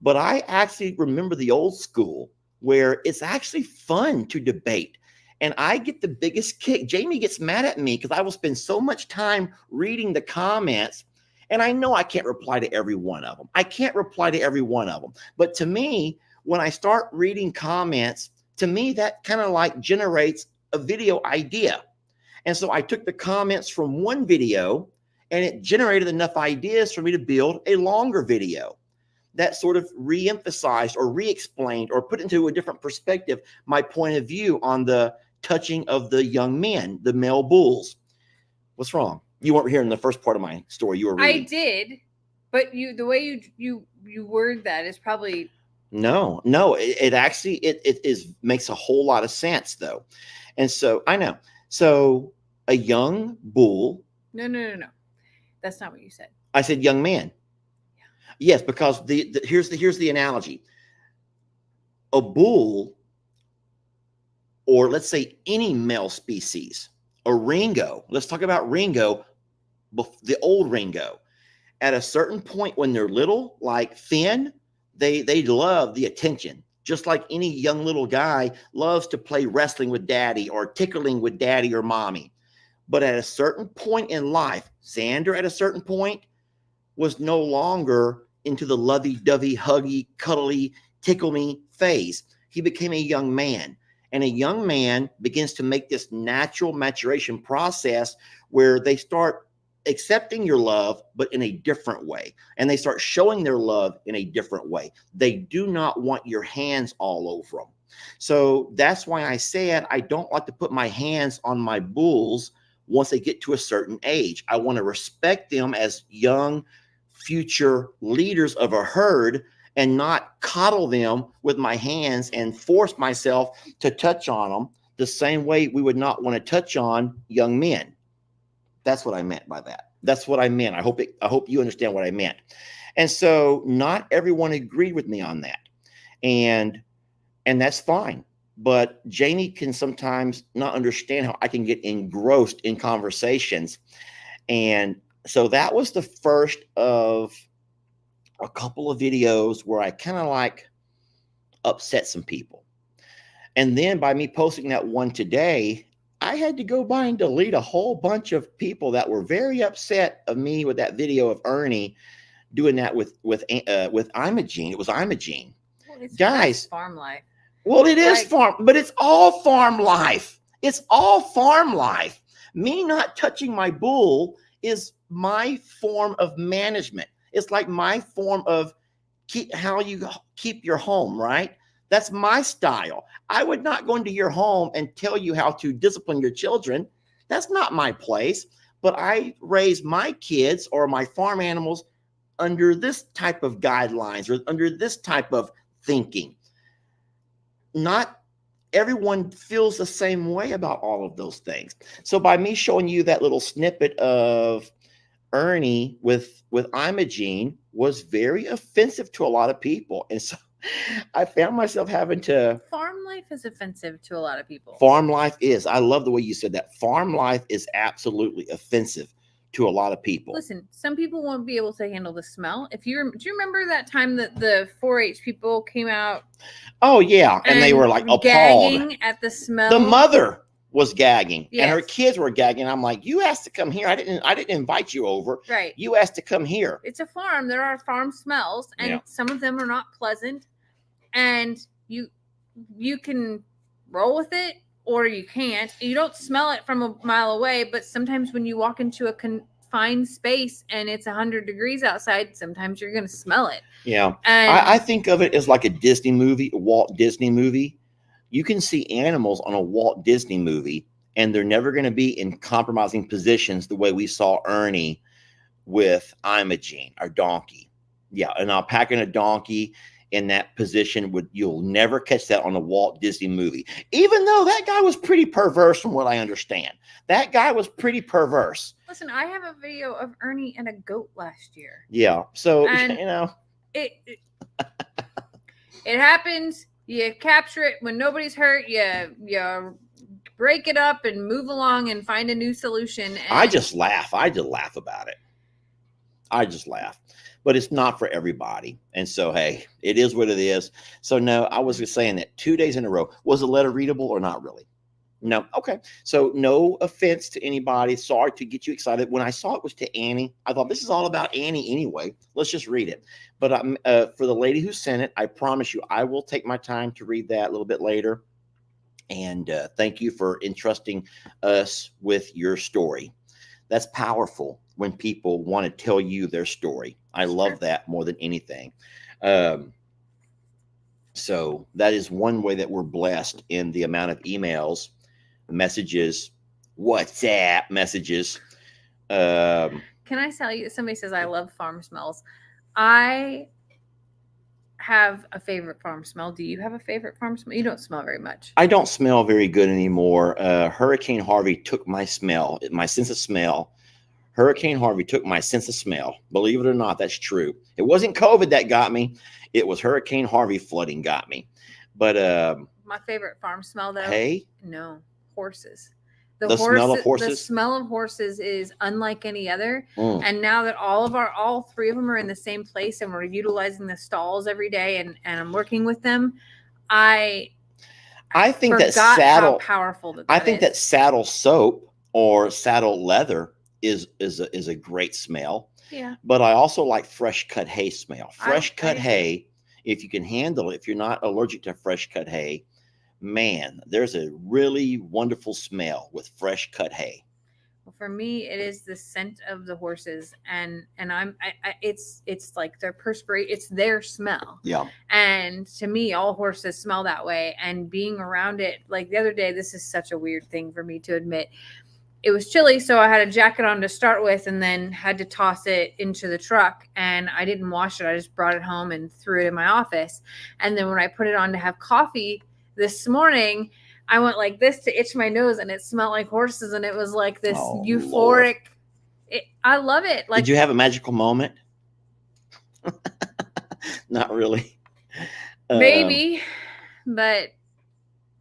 But I actually remember the old school where it's actually fun to debate. And I get the biggest kick. Jamie gets mad at me because I will spend so much time reading the comments. And I know I can't reply to every one of them. I can't reply to every one of them. But to me, when I start reading comments, to me, that kind of like generates a video idea. And so I took the comments from one video and it generated enough ideas for me to build a longer video that sort of re-emphasized or re-explained or put into a different perspective my point of view on the touching of the young men, the male bulls. What's wrong? You weren't here in the first part of my story. You were reading.
I did, but the way you word that is probably
no. It actually makes a whole lot of sense though, and so I know. So a young bull.
No. That's not what you said.
I said young man. Yeah. Yes, because here's the analogy. A bull, or let's say any male species, a Ringo. Let's talk about Ringo, the old Ringo. At a certain point when they're little, like Finn, they love the attention. Just like any young little guy loves to play wrestling with daddy or tickling with daddy or mommy. But at a certain point in life, Xander at a certain point was no longer into the lovey-dovey, huggy, cuddly, tickle me phase. He became a young man. And a young man begins to make this natural maturation process where they start accepting your love, but in a different way. And they start showing their love in a different way. They do not want your hands all over them. So that's why I said I don't like to put my hands on my bulls once they get to a certain age. I want to respect them as young future leaders of a herd and not coddle them with my hands and force myself to touch on them the same way we would not want to touch on young men. That's what I meant by that. That's what I meant. I hope you understand what I meant. And so not everyone agreed with me on that. And that's fine. But Jamie can sometimes not understand how I can get engrossed in conversations. And so that was the first of a couple of videos where I kind of like upset some people. And then by me posting that one today, I had to go by and delete a whole bunch of people that were very upset of me with that video of Ernie doing that with Imogene. It was Imogene.
Well, it's
guys,
farm life.
Well, it is farm, but it's all farm life. It's all farm life. Me not touching my bull is my form of management. It's like my form of how you keep your home, right? That's my style. I would not go into your home and tell you how to discipline your children. That's not my place. But I raise my kids or my farm animals under this type of guidelines or under this type of thinking. Not everyone feels the same way about all of those things. So by me showing you that little snippet of Ernie with Imogene was very offensive to a lot of people, and so I found myself having to.
Farm life is offensive to a lot of people.
Farm life is. I love the way you said that. Farm life is absolutely offensive to a lot of people.
Listen, some people won't be able to handle the smell. Do you remember that time that the 4-H people came out?
Oh yeah, and they were like appalled
gagging at the smell.
The mother was gagging,
Yes.
and her kids were gagging. I'm like, you asked to come here. I didn't invite you over.
Right.
You asked to come here.
It's a farm. There are farm smells, and some of them are not pleasant. And you can roll with it, or you can't. You don't smell it from a mile away, but sometimes when you walk into a confined space and it's 100 degrees outside, sometimes you're going to smell it.
Yeah. And I think of it as like a Disney movie, a Walt Disney movie. You can see animals on a Walt Disney movie, and they're never going to be in compromising positions the way we saw Ernie with Imogene, our donkey. Yeah, an alpaca and a donkey in that position, you'll never catch that on a Walt Disney movie. Even though that guy was pretty perverse from what I understand. That guy was pretty perverse.
Listen, I have a video of Ernie and a goat last year.
Yeah, so,
and it happens. You capture it when nobody's hurt. You break it up and move along and find a new solution. And
I just laugh. I just laugh about it. I just laugh. But it's not for everybody. And so, hey, it is what it is. So, no, I was just saying that 2 days in a row. Was the letter readable or not really? No. Okay. So, no offense to anybody. Sorry to get you excited. When I saw it was to Annie, I thought this is all about Annie anyway. Let's just read it. But for the lady who sent it, I promise you, I will take my time to read that a little bit later. And thank you for entrusting us with your story. That's powerful when people want to tell you their story. I love that more than anything. So that is one way that we're blessed in the amount of emails, messages, WhatsApp messages.
Can I tell you, somebody says, I love farm smells. I have a favorite farm smell. Do you have a favorite farm smell? You don't smell very much.
I don't smell very good anymore. Hurricane Harvey took my smell, my sense of smell. Hurricane Harvey took my sense of smell. Believe it or not, that's true. It wasn't COVID that got me. It was Hurricane Harvey flooding got me. But
my favorite farm smell, though.
Hay?
No, horses.
The smell of horses?
The smell of horses is unlike any other. And now that all three of them are in the same place and we're utilizing the stalls every day and I'm working with them, I
think that saddle,
how powerful that
I think
is.
that saddle soap or saddle leather is a great smell.
Yeah.
But I also like fresh cut hay smell. Fresh cut hay, if you can handle it, if you're not allergic to fresh cut hay, man, there's a really wonderful smell with fresh cut hay.
Well, for me, it is the scent of the horses, and it's like their perspiration. It's their smell.
Yeah.
And to me, all horses smell that way. And being around it, like the other day, this is such a weird thing for me to admit. It was chilly, so I had a jacket on to start with and then had to toss it into the truck. And I didn't wash it. I just brought it home and threw it in my office. And then when I put it on to have coffee this morning, I went like this to itch my nose, and it smelled like horses. And it was like this euphoric. I love it. Like,
did you have a magical moment? Not really.
Maybe, but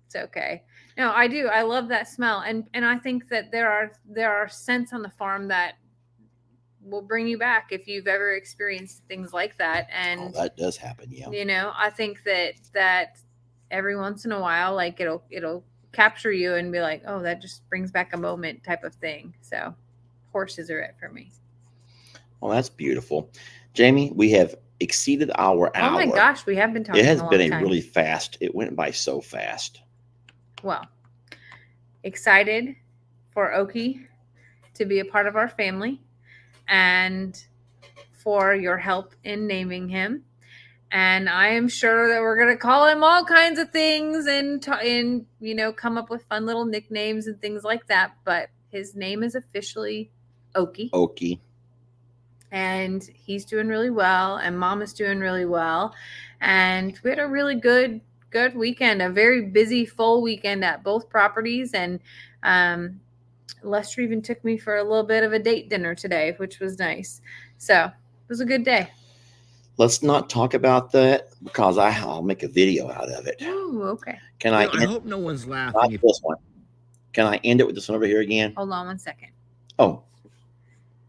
it's okay. No, I do. I love that smell. And I think that there are scents on the farm that will bring you back if you've ever experienced things like that. And
that does happen. Yeah.
You know, I think that every once in a while, like it'll capture you and be like, oh, that just brings back a moment type of thing. So horses are it for me.
Well, that's beautiful. Jamie, we have exceeded our hour.
Oh my gosh, we have been talking.
It has been a really fast. It went by so fast.
Well, excited for Oki to be a part of our family and for your help in naming him. And I am sure that we're going to call him all kinds of things and come up with fun little nicknames and things like that. But his name is officially Oki.
Oki.
And he's doing really well, and Mom is doing really well. And we had a really good weekend, a very busy, full weekend at both properties. And Lester even took me for a little bit of a date dinner today, which was nice. So it was a good day.
Let's not talk about that because I'll make a video out of it.
Ooh, okay.
Can I?
I hope no one's
Not
laughing.
this one. Can I end it with this one over here again?
Hold on one second.
Oh,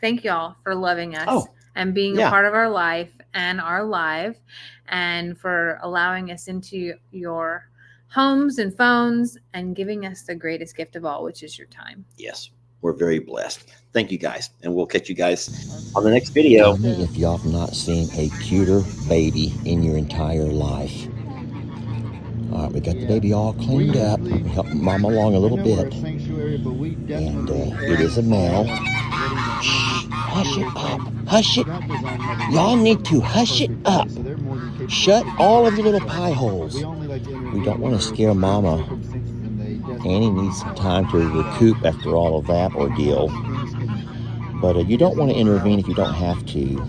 thank y'all for loving us and being a part of our life and our life, and for allowing us into your homes and phones and giving us the greatest gift of all, which is your time.
Yes, we're very blessed. Thank you guys, and we'll catch you guys on the next video.
Tell me if y'all have not seen a cuter baby in your entire life. All right, we got the baby all cleaned up. We helped mom along a little bit. And it is a male. Shh, hush it up. Hush it. Y'all need to hush it up. Shut all of your little pie holes. We don't want to scare mama. Annie needs some time to recoup after all of that ordeal. But you don't want to intervene if you don't have to.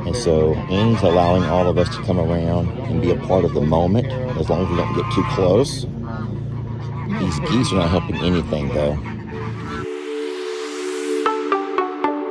And so Annie's allowing all of us to come around and be a part of the moment, as long as we don't get too close. These geese are not helping anything, though.